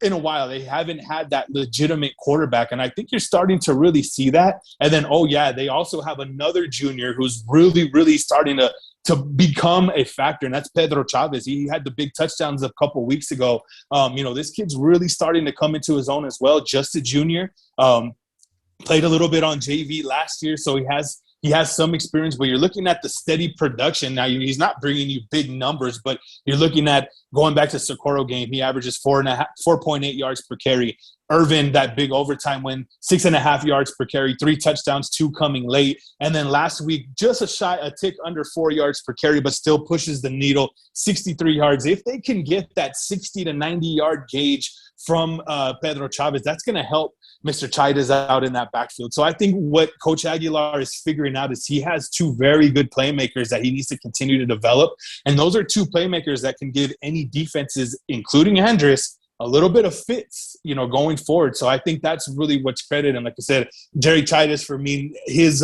in a while. They haven't had that legitimate quarterback, and I think you're starting to really see that. And then, they also have another junior who's really, really starting to become a factor, and that's Pedro Chavez. He had the big touchdowns a couple of weeks ago. This kid's really starting to come into his own as well. Just a junior, played a little bit on JV last year, so he has some experience, but you're looking at the steady production. Now, he's not bringing you big numbers, but you're looking at going back to Socorro game. He averages 4.8 yards per carry. Irvin, that big overtime win, 6.5 yards per carry, 3 touchdowns, 2 coming late. And then last week, just a tick under 4 yards per carry, but still pushes the needle, 63 yards. If they can get that 60 to 90 yard gauge from Pedro Chavez, that's going to help Mr. Childers out in that backfield. So I think what Coach Aguilar is figuring out is he has 2 very good playmakers that he needs to continue to develop. And those are 2 playmakers that can give any defenses, including Andress, a little bit of fits, going forward. So I think that's really what's credited. And like I said, Jerry Childers, for me, his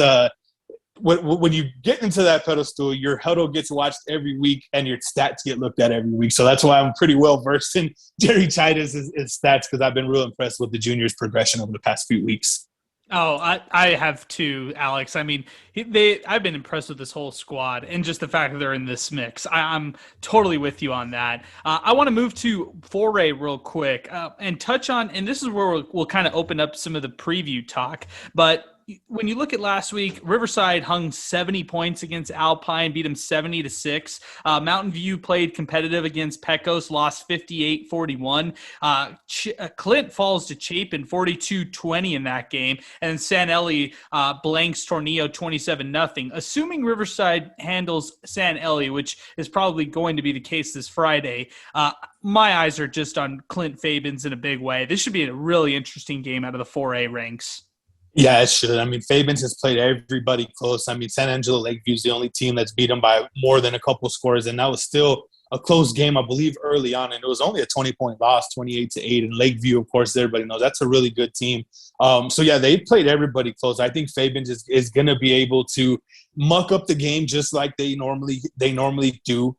when you get into that pedestal, your huddle gets watched every week and your stats get looked at every week. So that's why I'm pretty well versed in Jerry Childers' stats, because I've been real impressed with the juniors' progression over the past few weeks. Oh, I have too, Alex. I mean, I've been impressed with this whole squad and just the fact that they're in this mix. I'm totally with you on that. I want to move to Foray real quick and touch on, and this is where we'll kind of open up some of the preview talk. But when you look at last week, Riverside hung 70 points against Alpine, beat them 70-6. Mountain View played competitive against Pecos, lost 58-41. Clint falls to Chapin 42-20 in that game, and San Eli blanks Tornillo 27-0. Assuming Riverside handles San Eli, which is probably going to be the case this Friday, my eyes are just on Clint Fabens in a big way. This should be a really interesting game out of the 4A ranks. Yeah, it should. I mean, Fabens has played everybody close. I mean, San Angelo Lakeview is the only team that's beat them by more than a couple scores, and that was still a close game, I believe, early on, and it was only a 20-point loss, 28-8. And Lakeview, of course, everybody knows that's a really good team. So yeah, they played everybody close. I think Fabens is going to be able to muck up the game just like they normally do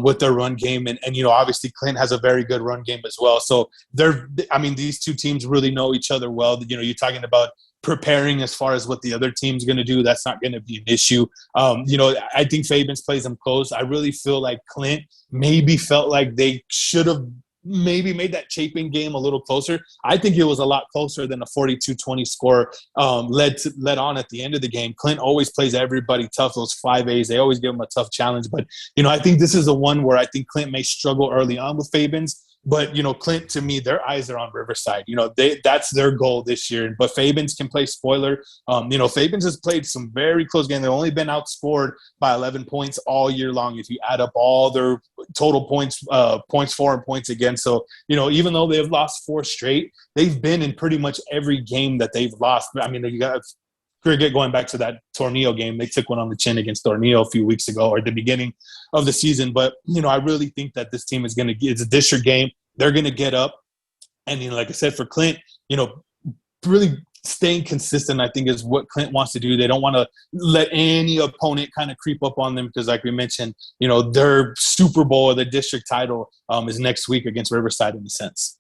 with their run game, and obviously Clint has a very good run game as well. So these two teams really know each other well. You're talking about preparing as far as what the other team's going to do. That's not going to be an issue. I think Fabens plays them close. I really feel like Clint maybe felt like they should have maybe made that Chapin game a little closer. I think it was a lot closer than a 42-20 score led on at the end of the game. Clint always plays everybody tough. Those 5As, they always give him a tough challenge. But, I think this is the one where I think Clint may struggle early on with Fabens. But, Clint, to me, their eyes are on Riverside. That's their goal this year. But Fabens can play spoiler. Fabens has played some very close games. They've only been outscored by 11 points all year long if you add up all their total points for and points against. So, even though they've lost 4 straight, they've been in pretty much every game that they've lost. I mean, you got forget going back to that Tornillo game. They took one on the chin against Tornillo a few weeks ago or at the beginning of the season. But, I really think that this team is going to – it's a district game. They're going to get up. And, like I said, for Clint, really staying consistent, I think, is what Clint wants to do. They don't want to let any opponent kind of creep up on them because, like we mentioned, their Super Bowl or the district title is next week against Riverside in a sense.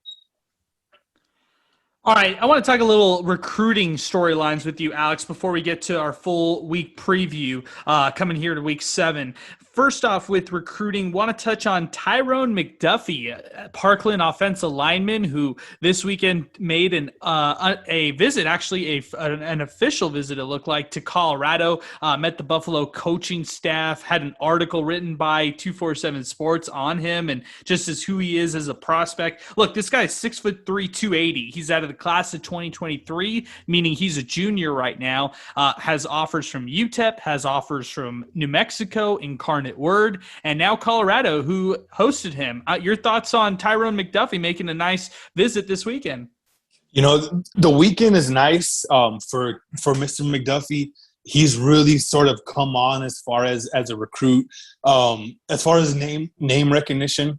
All right, I want to talk a little recruiting storylines with you, Alex, before we get to our full week preview coming here to week 7. First off, with recruiting, want to touch on Tyrone McDuffie, Parkland offensive lineman, who this weekend made a visit, actually an official visit, it looked like, to Colorado, met the Buffalo coaching staff, had an article written by 247 Sports on him, and just as who he is as a prospect. Look, this guy's 6'3", 280. He's out of the class of 2023, meaning he's a junior right now, has offers from UTEP, has offers from New Mexico, Incarnate Word, and now Colorado, who hosted him. Your thoughts on Tyrone McDuffie making a nice visit this weekend? The weekend is nice for Mr. McDuffie. He's really sort of come on as far as a recruit. As far as name recognition,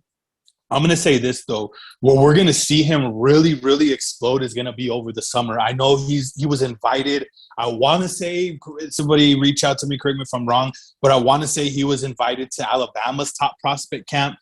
I'm going to say this, though. Where we're going to see him really, really explode is going to be over the summer. I know he was invited. I want to say, somebody reach out to me, correct me if I'm wrong, but I want to say he was invited to Alabama's top prospect camp.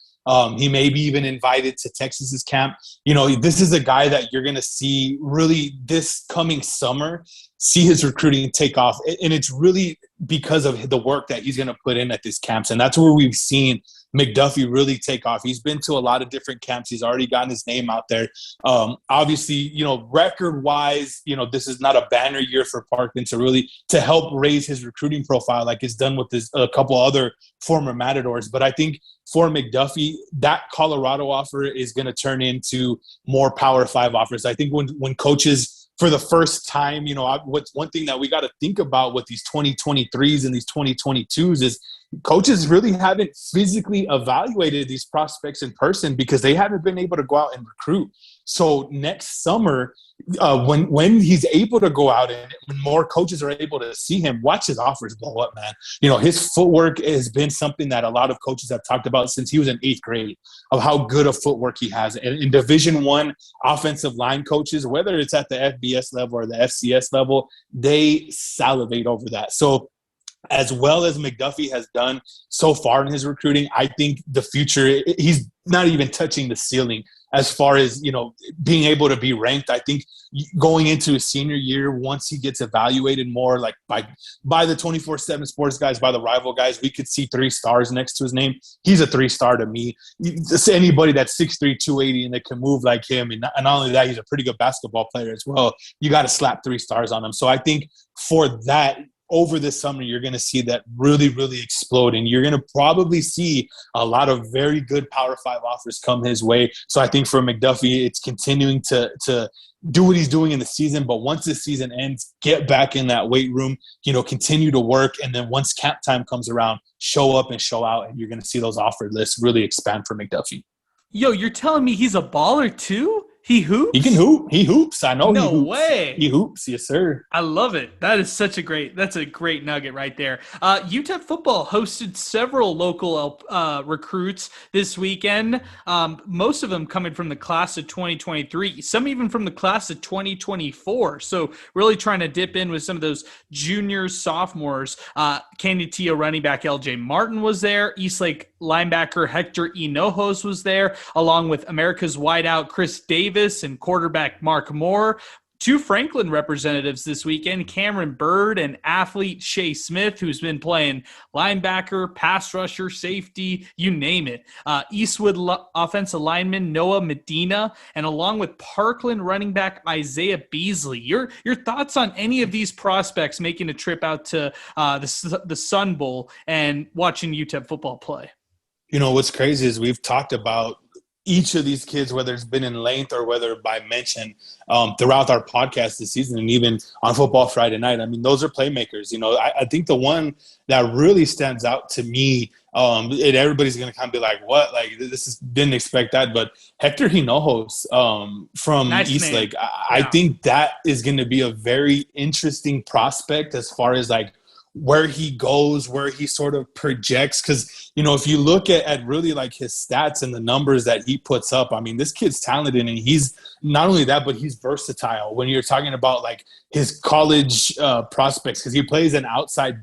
He may be even invited to Texas's camp. This is a guy that you're going to see really this coming summer, see his recruiting take off. And it's really because of the work that he's going to put in at these camps. And that's where we've seen McDuffie really take off. He's been to a lot of different camps. He's already gotten his name out there. Obviously, record-wise, this is not a banner year for Parkland to help raise his recruiting profile like it's done with a couple other former Matadors. But I think for McDuffie, that Colorado offer is going to turn into more Power 5 offers. I think when coaches – for the first time, what's one thing that we got to think about with these 2023s and these 2022s is coaches really haven't physically evaluated these prospects in person because they haven't been able to go out and recruit. So next summer, when he's able to go out and when more coaches are able to see him, watch his offers blow up, man. His footwork has been something that a lot of coaches have talked about since he was in 8th grade of how good of footwork he has. And in Division I offensive line coaches, whether it's at the FBS level or the FCS level, they salivate over that. So as well as McDuffie has done so far in his recruiting, I think the future, he's not even touching the ceiling as far as, being able to be ranked. I think going into his senior year, once he gets evaluated more, like by the 24/7 sports guys, by the rival guys, we could see 3 stars next to his name. He's a 3-star to me. Just anybody that's 6'3", 280 and that can move like him, and not only that, he's a pretty good basketball player as well. You got to slap 3 stars on him. So I think for that, over this summer, you're going to see that really, really explode, and you're going to probably see a lot of very good Power 5 offers come his way. So I think for McDuffie, it's continuing to do what he's doing in the season, but once the season ends, get back in that weight room, continue to work, and then once camp time comes around, show up and show out, and you're going to see those offer lists really expand for McDuffie. Yo, you're telling me he's a baller too? He hoops? He can hoop. He hoops. I know he hoops. No way. He hoops. Yes, sir. I love it. That's a great nugget right there. UTEP football hosted several local recruits this weekend. Most of them coming from the class of 2023, some even from the class of 2024. So really trying to dip in with some of those juniors, sophomores. Candioteo running back LJ Martin was there. Eastlake linebacker Hector Hinojos was there, along with America's wideout Chris Davis and quarterback Mark Moore. 2 Franklin representatives this weekend, Cameron Bird and athlete Shea Smith, who's been playing linebacker, pass rusher, safety, you name it. Eastwood offensive lineman Noah Medina, and along with Parkland running back Isaiah Beasley. Your thoughts on any of these prospects making a trip out to the Sun Bowl and watching UTEP football play? What's crazy is we've talked about each of these kids, whether it's been in length or whether by mention, throughout our podcast this season and even on Football Friday Night. I mean, those are playmakers. I think the one that really stands out to me, and everybody's going to kind of be like, what? Like, didn't expect that. But Hector Hinojos from nice Eastlake, I think that is going to be a very interesting prospect as far as like where he goes, where he sort of projects. Because, if you look at really like his stats and the numbers that he puts up, I mean, this kid's talented, and he's not only that, but he's versatile when you're talking about like his college prospects, because he plays an outside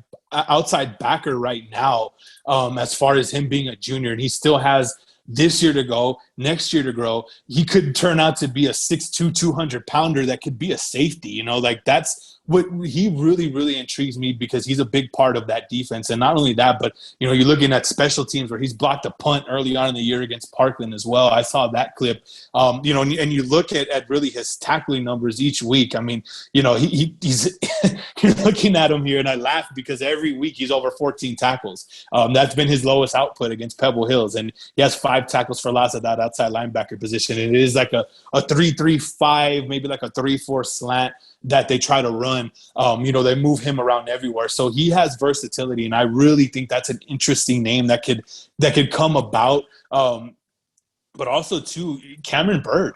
backer right now, as far as him being a junior, and he still has this year to go, next year to grow. He could turn out to be a 6'2", 200-pounder that could be a safety. Like that's what he really, really intrigues me, because he's a big part of that defense. And not only that, but, you're looking at special teams where he's blocked a punt early on in the year against Parkland as well. I saw that clip, and you look at really his tackling numbers each week. I mean, he's you're looking at him here, and I laugh because every week he's over 14 tackles. That's been his lowest output against Pebble Hills. And he has 5 tackles for loss at that outside linebacker position. And it is like a 3-3-5, maybe like a 3-4 slant that they try to run. They move him around everywhere. So he has versatility, and I really think that's an interesting name that could come about. But also, too, Cameron Bird.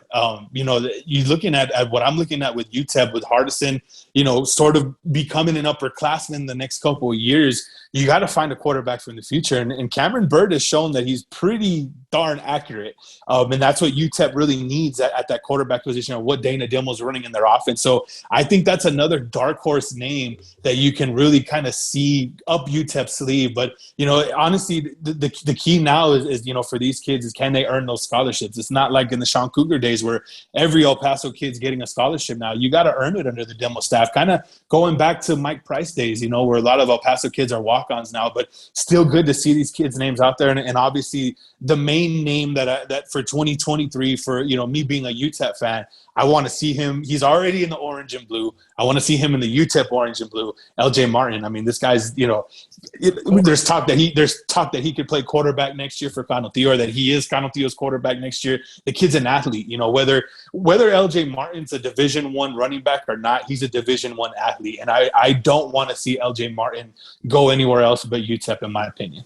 You're looking at what I'm looking at with UTEP, with Hardison, sort of becoming an upperclassman in the next couple of years. You got to find a quarterback for the future. And Cameron Bird has shown that he's pretty darn accurate. And that's what UTEP really needs at that quarterback position, or what Dana Dimmel's running in their offense. So I think that's another dark horse name that you can really kind of see up UTEP's sleeve. But, honestly, the key now is, for these kids is, can they earn those scholarships? It's not like in the Sean Cougar days where every El Paso kid's getting a scholarship now. You got to earn it under the Dimmel staff. Kind of going back to Mike Price days, where a lot of El Paso kids are walk-ons now, but still good to see these kids' names out there. And obviously the main name that for 2023, for, me being a UTEP fan, I want to see him. He's already in the orange and blue. I want to see him in the UTEP orange and blue. LJ Martin. I mean, this guy's, there's talk that he could play quarterback next year for Canoteo, or that he is Canoteo's quarterback next year. The kid's an athlete. Whether LJ Martin's a Division I running back or not, he's a Division I athlete. And I don't want to see LJ Martin go anywhere else but UTEP, in my opinion.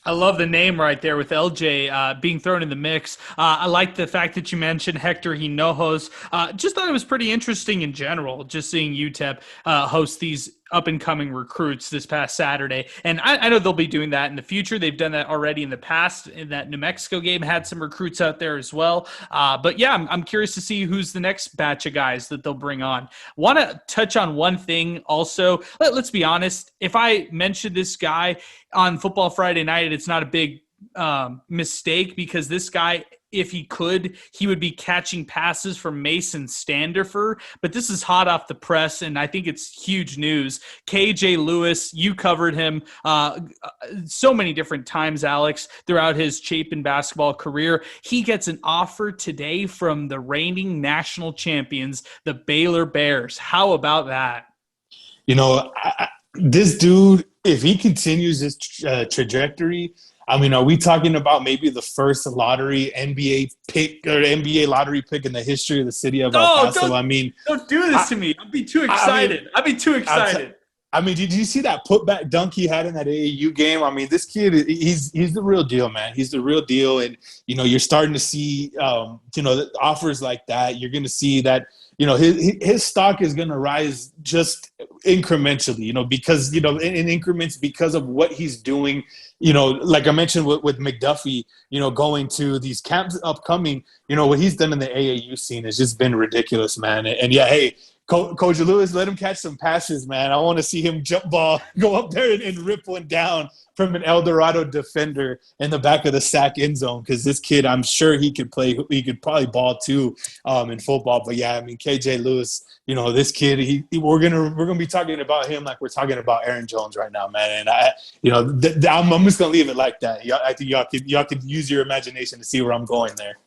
I love the name right there with LJ being thrown in the mix. I like the fact that you mentioned Hector Hinojos. Just thought it was pretty interesting in general, just seeing UTEP host these up-and-coming recruits this past Saturday. And I know they'll be doing that in the future. They've done that already in the past. In that New Mexico game, had some recruits out there as well. But yeah, I'm curious to see who's the next batch of guys that they'll bring on. Want to touch on one thing also. Let's be honest. If I mention this guy on Football Friday Night, it's not a big mistake, because this guy if he could, he would be catching passes from Mason Standifer, but this is hot off the press, and I think it's huge news. KJ Lewis, you covered him so many different times, Alex, throughout his Chapin basketball career. He gets an offer today from the reigning national champions, the Baylor Bears. How about that? This dude, if he continues this trajectory, I mean, are we talking about maybe the first lottery NBA pick or NBA lottery pick in the history of the city of El Paso? Don't do this to me. I'd be too excited. I'd be too excited. Did you see that putback dunk he had in that AAU game? I mean, this kid, he's the real deal, man. He's the real deal. And, you're starting to see, offers like that. You're going to see that, his stock is going to rise just incrementally, because, in increments because of what he's doing. Like I mentioned with McDuffie, going to these camps upcoming, what he's done in the AAU scene has just been ridiculous, man. And yeah, hey, Coach Lewis, let him catch some passes, man. I want to see him jump ball, go up there and rip one down from an El Dorado defender in the back of the sack end zone. Because this kid, I'm sure he could play. He could probably ball too in football. But yeah, I mean, KJ Lewis, this kid, we're gonna be talking about him like we're talking about Aaron Jones right now, man. And I'm just gonna leave it like that. I think y'all could use your imagination to see where I'm going there.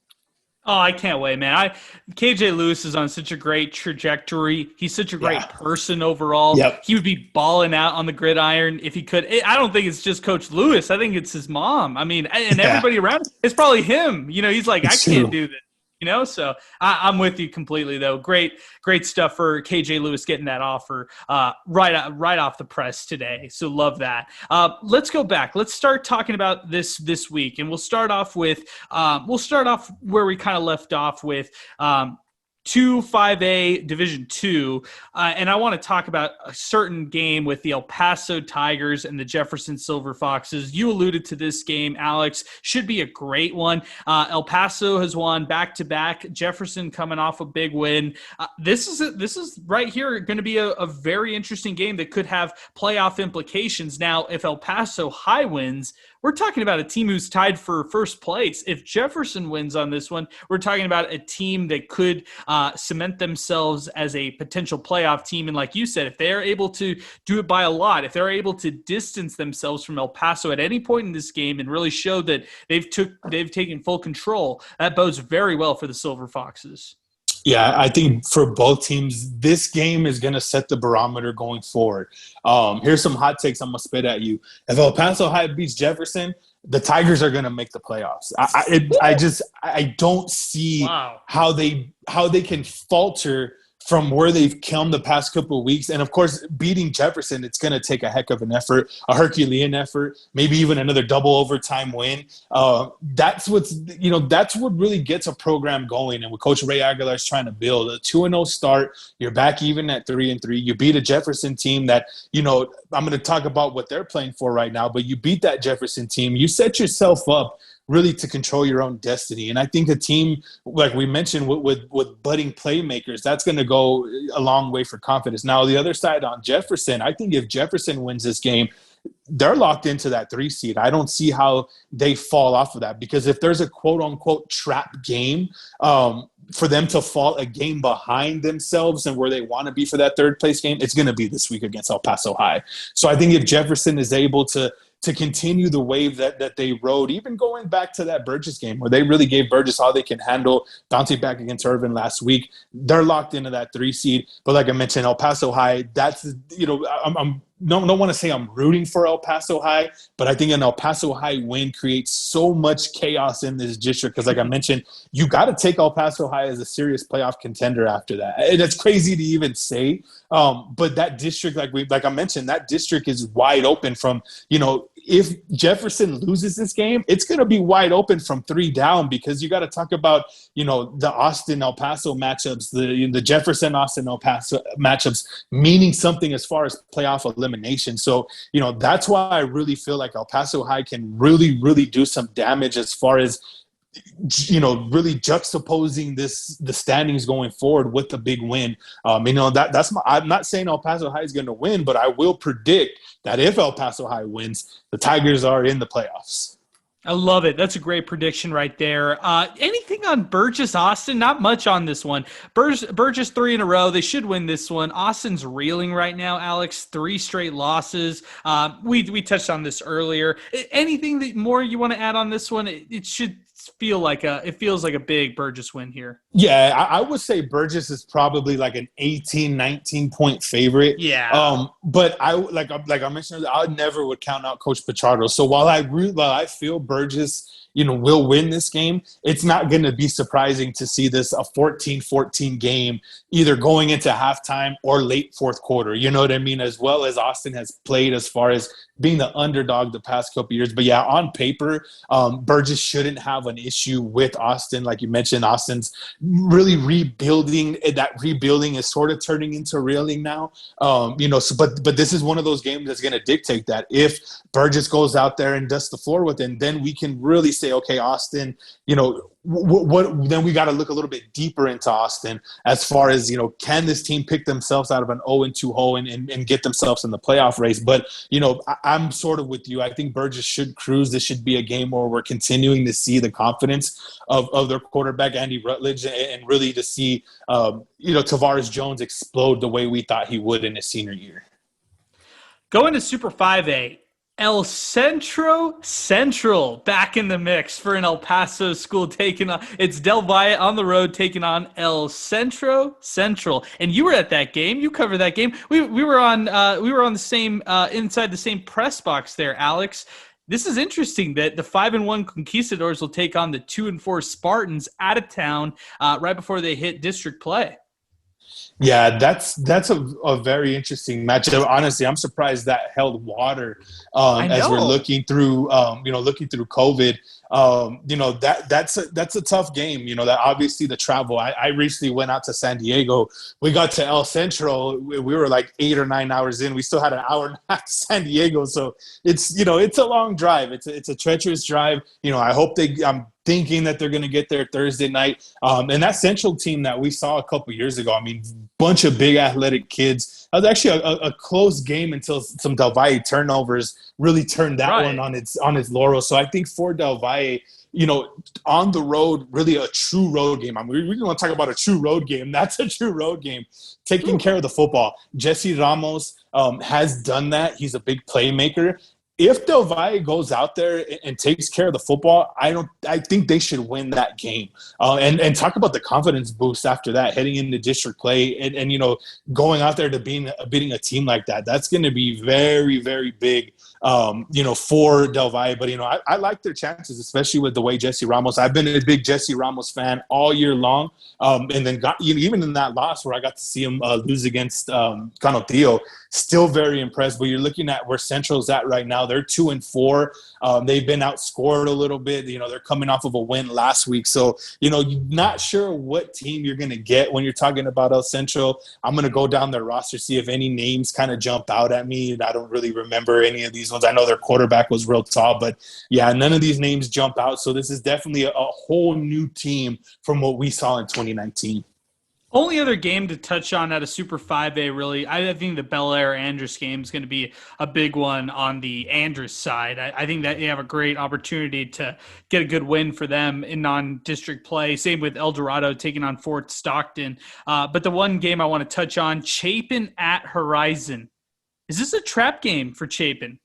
Oh, I can't wait, man. KJ Lewis is on such a great trajectory. He's such a great person overall. Yep. He would be balling out on the gridiron if he could. I don't think it's just Coach Lewis. I think it's his mom. I mean, and everybody around, it's probably him. He's like, I can't do this. So I'm with you completely, though. Great stuff for KJ Lewis getting that offer right off the press today. So love that. Let's go back. Let's start talking about this week, and we'll start off where we kind of left off with 5A Division II, and I want to talk about a certain game with the El Paso Tigers and the Jefferson Silver Foxes. You alluded to this game, Alex. Should be a great one. El Paso has won back-to-back. Jefferson coming off a big win. This is right here going to be a very interesting game that could have playoff implications. Now, if El Paso High wins, we're talking about a team who's tied for first place. If Jefferson wins on this one, we're talking about a team that could cement themselves as a potential playoff team. And like you said, if they're able to do it by a lot, if they're able to distance themselves from El Paso at any point in this game and really show that they've taken full control, that bodes very well for the Silver Foxes. Yeah, I think for both teams, this game is going to set the barometer going forward. Here's some hot takes I'm going to spit at you. If El Paso High beats Jefferson, the Tigers are going to make the playoffs. I don't see how they can falter from where they've come the past couple of weeks. And of course, beating Jefferson, it's going to take a heck of an effort, a Herculean effort, maybe even another double overtime win. That's what really gets a program going. And what Coach Ray Aguilar is trying to build, a 2-0 start, you're back even at 3-3. You beat a Jefferson team that, I'm going to talk about what they're playing for right now, but you beat that Jefferson team. You set yourself up really to control your own destiny. And I think a team, like we mentioned, with budding playmakers, that's going to go a long way for confidence. Now, the other side on Jefferson, I think if Jefferson wins this game, they're locked into that 3 seed. I don't see how they fall off of that, because if there's a quote-unquote trap game for them to fall a game behind themselves and where they want to be for that third place game, it's going to be this week against El Paso High. So I think if Jefferson is able to continue the wave that they rode, even going back to that Burgess game where they really gave Burgess all they can handle, bouncing back against Irvin last week, they're locked into that 3 seed. But like I mentioned, El Paso High, that's, I'm don't want to say I'm rooting for El Paso High, but I think an El Paso High win creates so much chaos in this district because, like I mentioned, you got to take El Paso High as a serious playoff contender after that. And it's crazy to even say, but that district, like I mentioned, that district is wide open from, if Jefferson loses this game, it's going to be wide open from 3 down, because you got to talk about, the Austin El Paso matchups, the Jefferson Austin El Paso matchups meaning something as far as playoff elimination. So, that's why I really feel like El Paso High can really, really do some damage as far as, really juxtaposing the standings going forward with the big win. I'm not saying El Paso High is going to win, but I will predict that if El Paso High wins, the Tigers are in the playoffs. I love it. That's a great prediction right there. Anything on Burgess Austin? Not much on this one. Burgess 3 in a row. They should win this one. Austin's reeling right now, Alex. 3 straight losses. We touched on this earlier. Anything that more you want to add on this one? It should feels like a big Burgess win here. Yeah, I would say Burgess is probably like an 18, 19 point favorite. Yeah. But I mentioned, I never would count out Coach Pichardo. So while I feel Burgess, will win this game, it's not going to be surprising to see this a 14-14 game either going into halftime or late fourth quarter. You know what I mean? As well as Austin has played as far as being the underdog the past couple years. But yeah, on paper, Burgess shouldn't have an issue with Austin. Like you mentioned, Austin's really rebuilding. That rebuilding is sort of turning into reeling now. But this is one of those games that's going to dictate that. If Burgess goes out there and dusts the floor with him, then we can really say, okay, Austin, what then we got to look a little bit deeper into Austin as far as, can this team pick themselves out of an 0-2 hole and get themselves in the playoff race? But, I'm sort of with you. I think Burgess should cruise. This should be a game where we're continuing to see the confidence of their quarterback, Andy Rutledge, and really to see, Tavares Jones explode the way we thought he would in his senior year. Going to Super 5A. El Central back in the mix for an El Paso school taking on it's Del Valle on the road taking on El Central. And you were at that game. You covered that game. We were on the same inside the same press box there, Alex. This is interesting that the 5-1 Conquistadors will take on the 2-4 Spartans out of town right before they hit district play. Yeah, that's a very interesting matchup. Honestly, I'm surprised that held water as we're looking through COVID. That's a tough game. That obviously the travel. I recently went out to San Diego. We got to El Centro. We were like 8 or 9 hours in. We still had an hour and a half to San Diego. So it's a long drive. It's a treacherous drive. I hope I'm thinking that they're going to get there Thursday night. And that Central team that we saw a couple years ago, bunch of big athletic kids. It was actually a close game until some Del Valle turnovers really turned that one on its laurels. So I think for Del Valle, on the road, really a true road game. We want to talk about a true road game. That's a true road game. Taking care of the football. Jesse Ramos has done that. He's a big playmaker. If Del Valle goes out there and takes care of the football, I think they should win that game. And talk about the confidence boost after that, heading into district play and going out there to beating a team like that. That's going to be very, very big, for Del Valle. But, I like their chances, especially with the way Jesse Ramos. I've been a big Jesse Ramos fan all year long. And then even in that loss where I got to see him lose against Canotillo, still very impressed. But you're looking at where Central's at right now. They're 2-4. They've been outscored a little bit. They're coming off of a win last week. So, you're not sure what team you're going to get when you're talking about El Central. I'm going to go down their roster, see if any names kind of jump out at me. I don't really remember any of these ones. I know their quarterback was real tall, but yeah, none of these names jump out. So this is definitely a whole new team from what we saw in 2019. Only other game to touch on at a Super 5A, really, I think the Bel Air Andrus game is going to be a big one on the Andrus side. I think that they have a great opportunity to get a good win for them in non-district play. Same with El Dorado taking on Fort Stockton. But the one game I want to touch on, Chapin at Horizon. Is this a trap game for Chapin?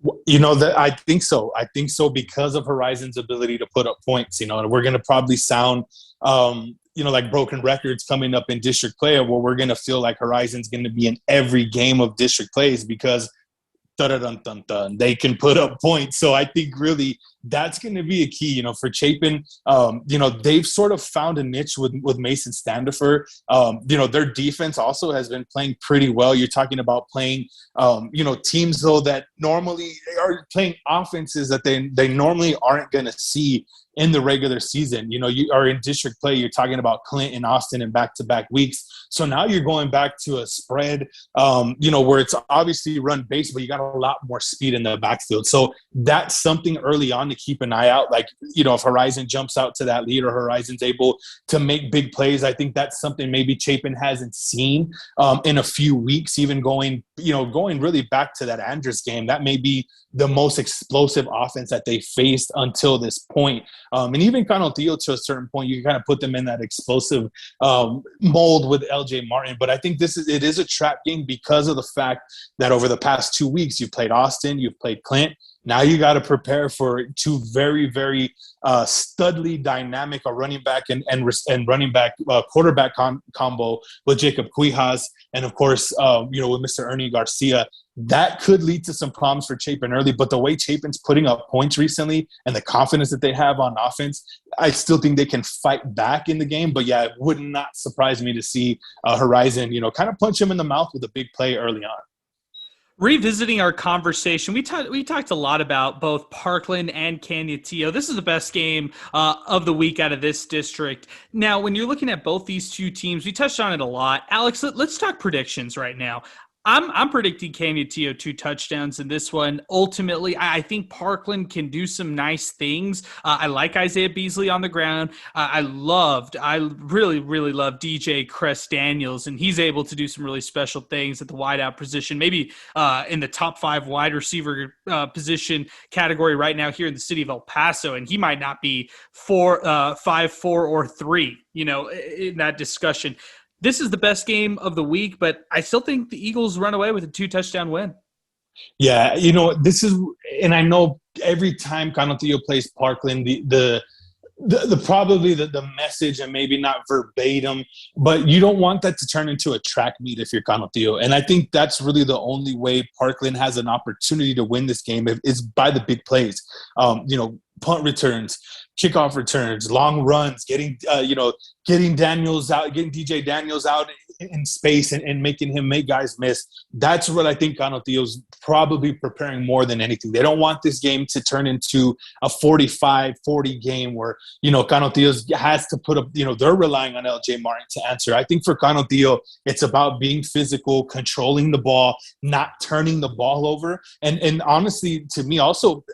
I think so. I think so because of Horizon's ability to put up points. And we're going to probably sound like broken records coming up in district play, where we're going to feel like Horizon's going to be in every game of district plays because they can put up points. So I think really that's going to be a key, for Chapin. They've sort of found a niche with Mason Standifer. Their defense also has been playing pretty well. You're talking about playing, teams though that normally are playing offenses that they normally aren't going to see in the regular season. You are in district play. You're talking about Clint and Austin in back-to-back weeks. So now you're going back to a spread, where it's obviously run base, but you got a lot more speed in the backfield. So that's something early on to keep an eye out. Like, if Horizon jumps out to that lead or Horizon's able to make big plays, I think that's something maybe Chapin hasn't seen in a few weeks, even going really back to that Andrews game. That may be the most explosive offense that they faced until this point. And even Canontillo, to a certain point, you can kind of put them in that explosive mold with LJ Martin. But I think it is a trap game because of the fact that over the past 2 weeks, you've played Austin, you've played Clint. Now you got to prepare for two very, very studly dynamic running back and running back quarterback combo with Jacob Quijas and, of course, with Mr. Ernie Garcia. That could lead to some problems for Chapin early, but the way Chapin's putting up points recently and the confidence that they have on offense, I still think they can fight back in the game. But, yeah, it would not surprise me to see Horizon, kind of punch him in the mouth with a big play early on. Revisiting our conversation, we talked a lot about both Parkland and Canutillo. This is the best game of the week out of this district. Now, when you're looking at both these two teams, we touched on it a lot. Alex, let's talk predictions right now. I'm predicting Canutillo 2 touchdowns in this one. Ultimately, I think Parkland can do some nice things. I like Isaiah Beasley on the ground. I really, really love DJ Crest Daniels, and he's able to do some really special things at the wideout position, maybe in the top 5 wide receiver position category right now here in the city of El Paso, and he might not be 5, 4, or 3, in that discussion. This is the best game of the week, but I still think the Eagles run away with a 2-touchdown win. Yeah, this is, and I know every time Canontillo plays Parkland, the probably the message, and maybe not verbatim, but you don't want that to turn into a track meet if you're Canontillo. And I think that's really the only way Parkland has an opportunity to win this game is by the big plays. Punt returns, kickoff returns, long runs, getting Daniels out, getting DJ Daniels out in space and making him make guys miss. That's what I think Canontillo's probably preparing more than anything. They don't want this game to turn into a 45-40 game where, Canontillo has to put up, they're relying on LJ Martin to answer. I think for Canontillo, it's about being physical, controlling the ball, not turning the ball over. And honestly, to me, also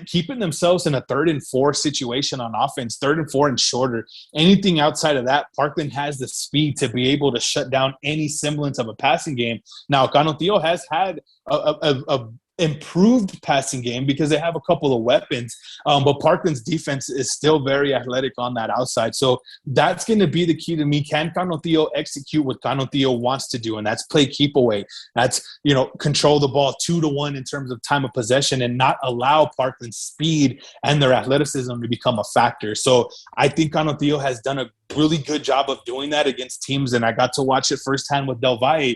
keeping themselves in a 3rd and 4 situation on offense, 3rd and 4 and shorter. Anything outside of that, Parkland has the speed to be able to shut down any semblance of a passing game. Now, Canontillo has had a improved passing game because they have a couple of weapons, but Parkland's defense is still very athletic on that outside. So that's going to be the key to me. Can Canontillo execute what Canontillo wants to do? And that's play keep away. That's, control the ball 2-1 in terms of time of possession and not allow Parkland's speed and their athleticism to become a factor. So I think Canontillo has done a really good job of doing that against teams, and I got to watch it firsthand with Del Valle.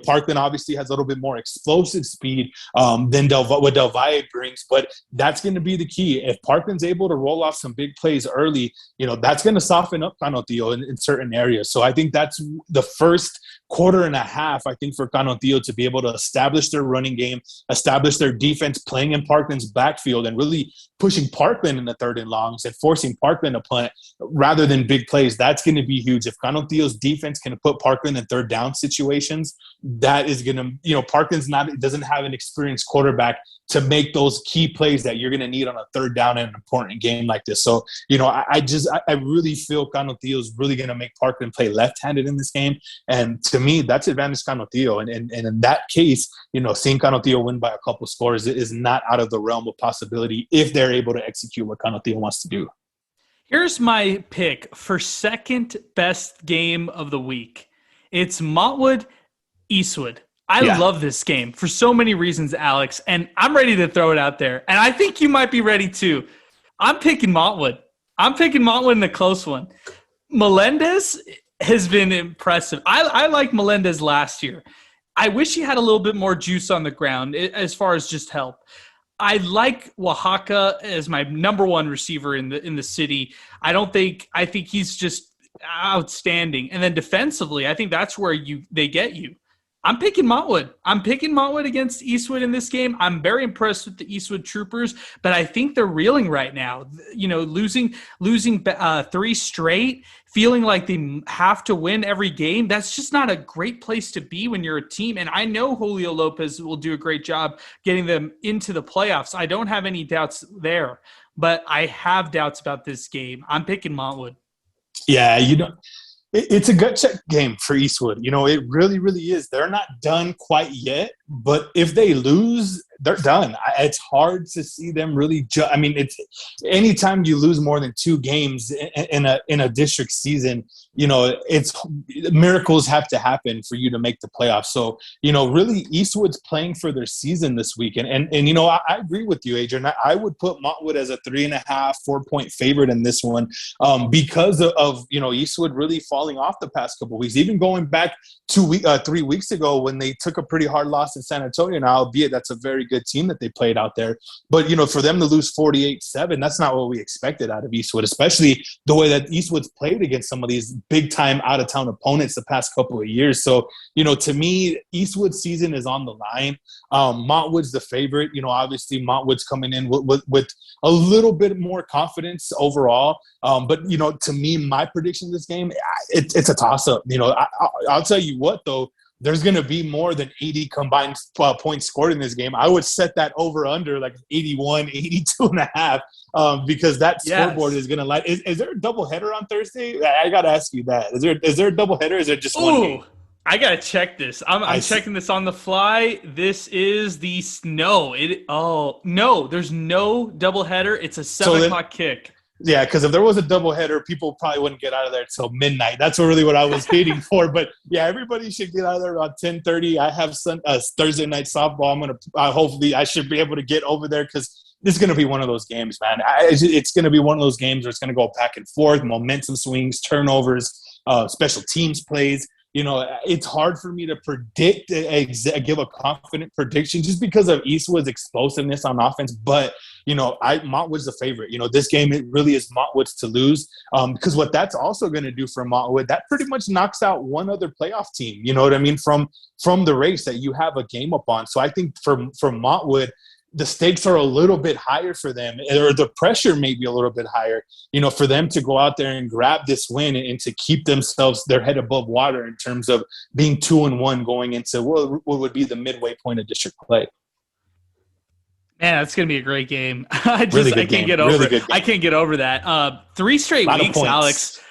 Parkland obviously has a little bit more explosive speed than what Del Valle brings, but that's going to be the key. If Parkland's able to roll off some big plays early, that's going to soften up Canontillo in certain areas. So I think that's the first quarter and a half, I think, for Canontillo to be able to establish their running game, establish their defense playing in Parkland's backfield, and really pushing Parkland in the 3rd and longs and forcing Parkland to punt rather than big plays. That's going to be huge. If Canontillo's defense can put Parkland in 3rd down situations, that is going to, Parkland's doesn't have an experienced quarterback to make those key plays that you're going to need on a 3rd down in an important game like this. So, I really feel Canontillo is really going to make Parkland play left-handed in this game. And to me, that's advantage Canontillo. And in that case, seeing Canontillo win by a couple scores is not out of the realm of possibility if they're able to execute what Canontillo wants to do. Here's my pick for second best game of the week. It's Montwood-Eastwood. I love this game for so many reasons, Alex, and I'm ready to throw it out there. And I think you might be ready too. I'm picking Montwood. I'm picking Montwood in the close one. Melendez has been impressive. I like Melendez last year. I wish he had a little bit more juice on the ground as far as just help. I like Oaxaca as my number 1 receiver in the city. I think he's just outstanding. And then defensively, I think that's where they get you. I'm picking Montwood. I'm picking Montwood against Eastwood in this game. I'm very impressed with the Eastwood Troopers, but I think they're reeling right now. You know, losing 3 straight, feeling like they have to win every game. That's just not a great place to be when you're a team. And I know Julio Lopez will do a great job getting them into the playoffs. I don't have any doubts there, but I have doubts about this game. I'm picking Montwood. Yeah, it's a gut check game for Eastwood. You know, it really, really is. They're not done quite yet, but if they lose, they're done. It's hard to see them really. I mean, it's anytime you lose more than 2 games in a district season, you know, it's miracles have to happen for you to make the playoffs. So, you know, really Eastwood's playing for their season this weekend. And you know, I agree with you, Adrian. I would put Montwood as a 3.5, 4-point favorite in this one because of, you know, Eastwood really falling off the past couple of weeks, even going back 3 weeks ago when they took a pretty hard loss in San Antonio. Now, albeit that's a very good team that they played out there. But, you know, for them to lose 48-7, that's not what we expected out of Eastwood, especially the way that Eastwood's played against some of these big-time out-of-town opponents the past couple of years. So, you know, to me, Eastwood's season is on the line. Montwood's the favorite. You know, obviously Montwood's coming in with a little bit more confidence overall. But, you know, to me, my prediction of this game, it's a toss-up. You know, I'll tell you what, though, there's going to be more than 80 combined points scored in this game. I would set that over-under like 81, 82.5 because that scoreboard is going to light. Is there a doubleheader on Thursday? I got to ask you that. Is there a doubleheader or is it just one game? I gotta check this. I'm checking this on the fly. This is the no. No, there's no doubleheader. It's a 7 o'clock kick. Yeah, because if there was a doubleheader, people probably wouldn't get out of there until midnight. That's really what I was waiting for. But yeah, everybody should get out of there around 10:30. I have Thursday night softball. I'm gonna hopefully I should be able to get over there because this is gonna be one of those games, man. It's gonna be one of those games where it's gonna go back and forth, momentum swings, turnovers, special teams plays. You know, it's hard for me to predict, give a confident prediction just because of Eastwood's explosiveness on offense. But, you know, Montwood's the favorite. You know, this game, it really is Montwood's to lose because what that's also going to do for Montwood, that pretty much knocks out one other playoff team, you know what I mean, from the race that you have a game up on. So I think for Montwood, the stakes are a little bit higher for them, or the pressure may be a little bit higher, you know, for them to go out there and grab this win and to keep themselves their head above water in terms of being 2-1 going into what would be the midway point of district play. Man, that's going to be a great game. I can't get over it. I can't get over that. 3 straight weeks, Alex.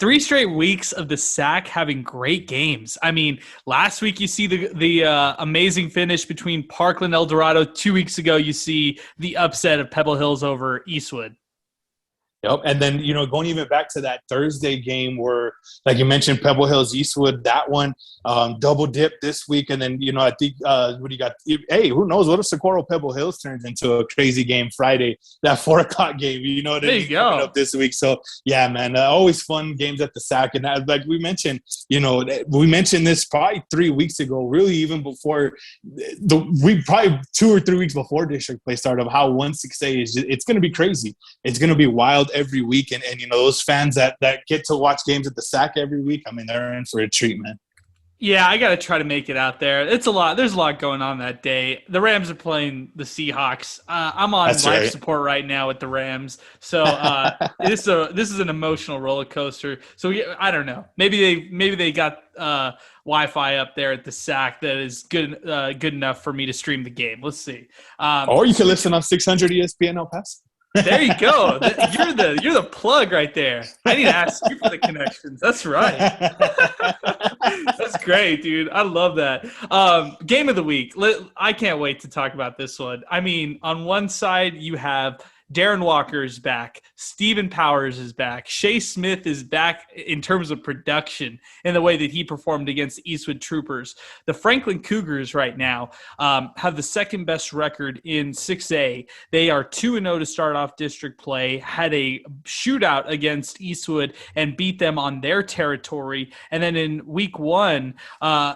3 straight weeks of the SAC having great games. I mean, last week you see the amazing finish between Parkland El Dorado. 2 weeks ago you see the upset of Pebble Hills over Eastwood. Yep. And then, you know, going even back to that Thursday game where, like you mentioned, Pebble Hills, Eastwood, that one, double dip this week. And then, you know, I think, what do you got? Hey, who knows? What if Socorro Pebble Hills turns into a crazy game Friday, that 4 o'clock game, you know what I mean? There you go. Up this week. So, yeah, man, always fun games at the SAC. And like we mentioned, you know, we mentioned this probably 3 weeks ago, really even before probably 2 or 3 weeks before district play started, of how 1-6A is. It's going to be crazy. It's going to be wild every week, and you know, those fans that get to watch games at the SAC every week, I mean, they're in for a treat, man. Yeah, I got to try to make it out there. It's a lot. There's a lot going on that day. The Rams are playing the Seahawks. I'm on life support right now with the Rams, so this is an emotional roller coaster. So I don't know. Maybe they got Wi-Fi up there at the SAC that is good enough for me to stream the game. Let's see. Or you can listen on 600 ESPN El Paso. There you go. You're the plug right there. I need to ask you for the connections. That's right. That's great, dude. I love that. Game of the week. I can't wait to talk about this one. I mean, on one side you have Darren Walker is back. Stephen Powers is back. Shea Smith is back in terms of production in the way that he performed against the Eastwood Troopers. The Franklin Cougars right now have the second best record in 6A. They are 2-0 to start off district play, had a shootout against Eastwood and beat them on their territory. And then in week 1,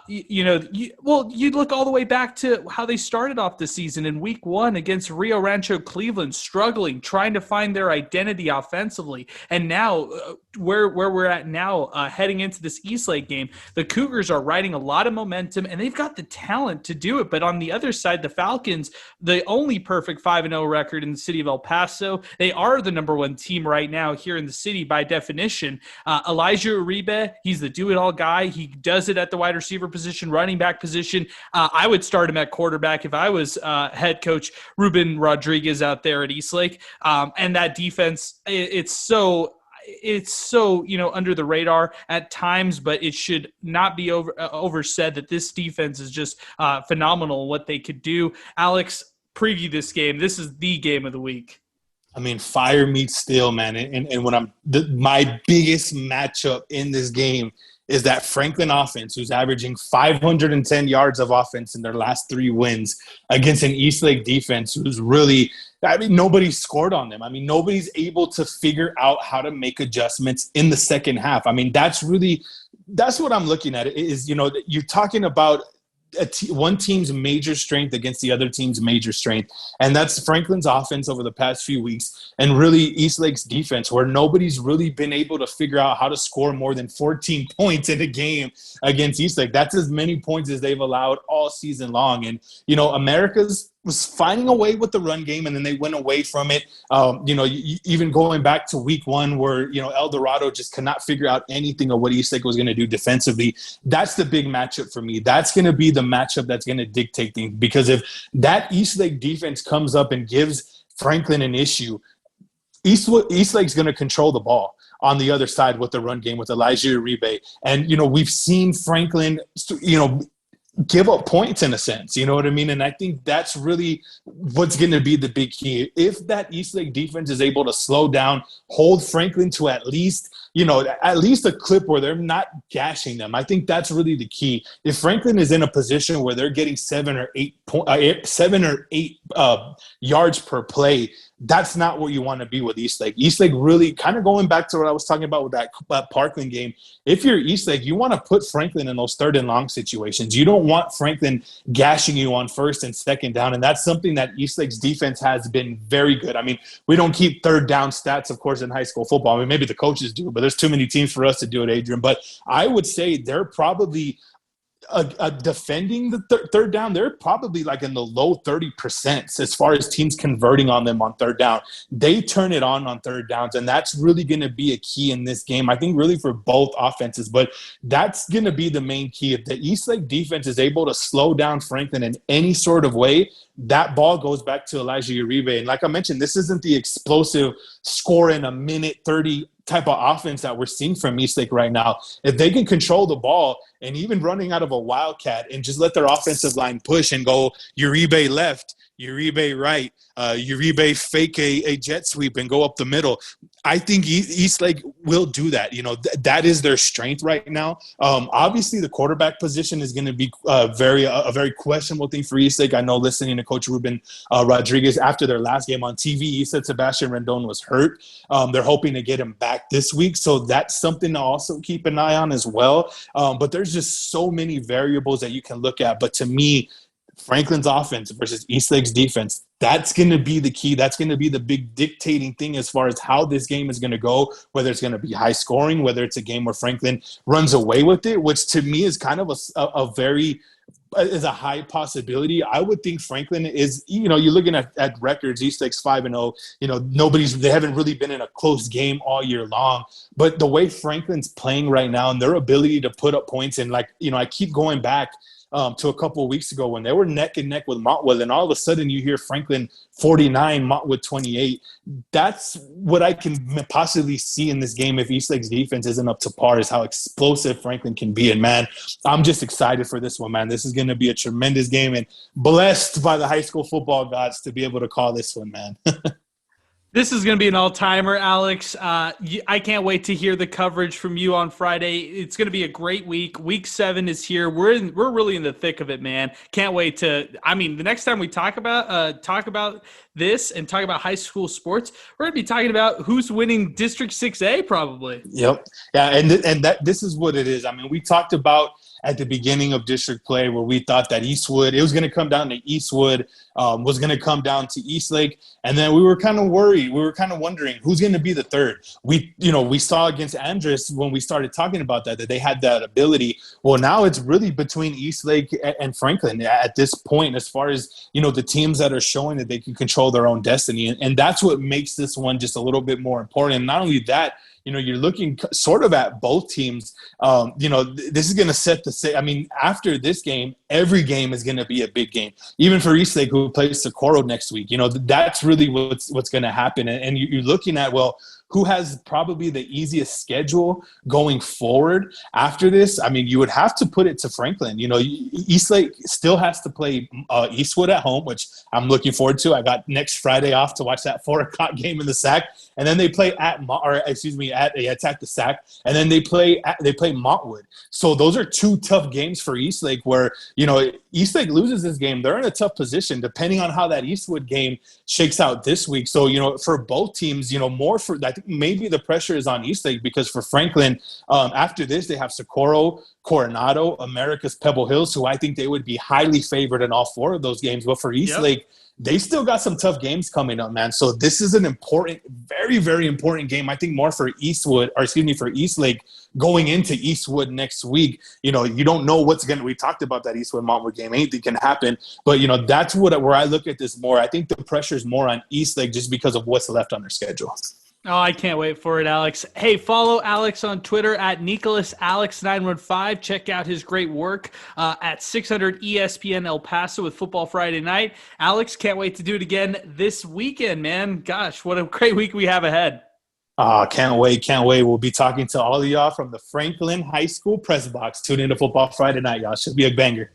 you look all the way back to how they started off the season in week 1 against Rio Rancho Cleveland, struggling struggling, trying to find their identity offensively. And now where we're at now, heading into this Eastlake game, the Cougars are riding a lot of momentum, and they've got the talent to do it. But on the other side, the Falcons, the only perfect 5-0 record in the city of El Paso, they are the number one team right now here in the city by definition. Elijah Uribe, he's the do-it-all guy. He does it at the wide receiver position, running back position. I would start him at quarterback if I was head coach Ruben Rodriguez out there at Eastlake. And that defense, it's so under the radar at times, but it should not be oversaid that this defense is just phenomenal in what they could do. Alex, preview this game. This is the game of the week. I mean, fire meets steel, man. And when my biggest matchup in this game is that Franklin offense, who's averaging 510 yards of offense in their last 3 wins, against an Eastlake defense who's really, nobody's scored on them. Nobody's able to figure out how to make adjustments in the second half. That's what I'm looking at is, you're talking about one team's major strength against the other team's major strength. And that's Franklin's offense over the past few weeks, and really Eastlake's defense, where nobody's really been able to figure out how to score more than 14 points in a game against Eastlake. That's as many points as they've allowed all season long. And, America's was finding a way with the run game, and then they went away from it. Even going back to week 1 where, El Dorado just could not figure out anything of what Eastlake was going to do defensively. That's the big matchup for me. That's going to be the matchup that's going to dictate things, because if that Eastlake defense comes up and gives Franklin an issue, Eastlake's going to control the ball on the other side with the run game with Elijah Uribe. And, we've seen Franklin, give up points in a sense, you know what I mean? And I think that's really what's going to be the big key. If that Eastlake defense is able to slow down, hold Franklin to at least a clip where they're not gashing them, I think that's really the key. If Franklin is in a position where they're getting 7 or 8 yards per play, that's not what you want to be with Eastlake. Eastlake really, kind of going back to what I was talking about with that Parkland game, if you're Eastlake, you want to put Franklin in those 3rd and long situations. You don't want Franklin gashing you on 1st and 2nd down, and that's something that Eastlake's defense has been very good. We don't keep 3rd down stats, of course, in high school football. Maybe the coaches do, but there's too many teams for us to do it, Adrian. But I would say they're probably defending the 3rd down, they're probably like in the low 30% as far as teams converting on them on 3rd down. They turn it on 3rd downs, and that's really going to be a key in this game, I think, really for both offenses. But that's going to be the main key. If the Eastlake defense is able to slow down Franklin in any sort of way, that ball goes back to Elijah Uribe. And like I mentioned, this isn't the explosive score in a minute 30 type of offense that we're seeing from Eastlake right now. If they can control the ball and even running out of a wildcat and just let their offensive line push and go Uribe left, Uribe right, Uribe fake a jet sweep and go up the middle, I think Eastlake will do that. That is their strength right now. Obviously, the quarterback position is going to be a very questionable thing for Eastlake. I know, listening to Coach Ruben Rodriguez after their last game on TV, he said Sebastian Rendon was hurt. They're hoping to get him back this week, so that's something to also keep an eye on as well. But there's just so many variables that you can look at. But to me, Franklin's offense versus Eastlake's defense, that's going to be the key. That's going to be the big dictating thing as far as how this game is going to go, whether it's going to be high scoring, whether it's a game where Franklin runs away with it, which to me is kind of a high possibility. I would think Franklin is, you're looking at records, Eastlake's 5-0, they haven't really been in a close game all year long, but the way Franklin's playing right now and their ability to put up points, and I keep going back to a couple of weeks ago when they were neck and neck with Montwood, and all of a sudden you hear Franklin 49, Montwood 28. That's what I can possibly see in this game if Eastlake's defense isn't up to par, is how explosive Franklin can be. And, man, I'm just excited for this one, man. This is going to be a tremendous game, and blessed by the high school football gods to be able to call this one, man. This is going to be an all-timer, Alex. I can't wait to hear the coverage from you on Friday. It's going to be a great week. Week 7 is here. We're really in the thick of it, man. Can't wait to. The next time we talk about this and talk about high school sports, we're going to be talking about who's winning District 6A, probably. Yep. Yeah, and this is what it is. We talked about at the beginning of district play where we thought that Eastwood, it was going to come down to Eastwood, was going to come down to Eastlake. And then we were kind of worried. We were kind of wondering who's going to be the third. We saw against Andrus when we started talking about that they had that ability. Well, now it's really between Eastlake and Franklin at this point, as far as, the teams that are showing that they can control their own destiny. And that's what makes this one just a little bit more important. And not only that, you're looking sort of at both teams. This is going to set after this game, every game is going to be a big game. Even for Eastlake, who plays Socorro next week, that's really what's going to happen. And you're looking at, well, who has probably the easiest schedule going forward after this? I mean, you would have to put it to Franklin. Eastlake still has to play Eastwood at home, which I'm looking forward to. I got next Friday off to watch that 4:00 game in the SAC, and then they play at the SAC, and then they play Montwood. So those are two tough games for Eastlake. Where Eastlake loses this game, they're in a tough position depending on how that Eastwood game shakes out this week. So for both teams, more for I think maybe the pressure is on Eastlake, because for Franklin, after this, they have Socorro, Coronado, America's Pebble Hills, who I think they would be highly favored in all four of those games. But for Eastlake, they still got some tough games coming up, man. So this is an important, very, very important game. I think more for for Eastlake going into Eastwood next week. You don't know we talked about that Eastwood Montwood game. Anything can happen. But, that's where I look at this more. I think the pressure is more on Eastlake just because of what's left on their schedule. Oh, I can't wait for it, Alex. Hey, follow Alex on Twitter at NicholasAlex915. Check out his great work at 600 ESPN El Paso with Football Friday Night. Alex, can't wait to do it again this weekend, man. Gosh, what a great week we have ahead. Can't wait. We'll be talking to all of y'all from the Franklin High School press box. Tune in to Football Friday Night, y'all. Should be a banger.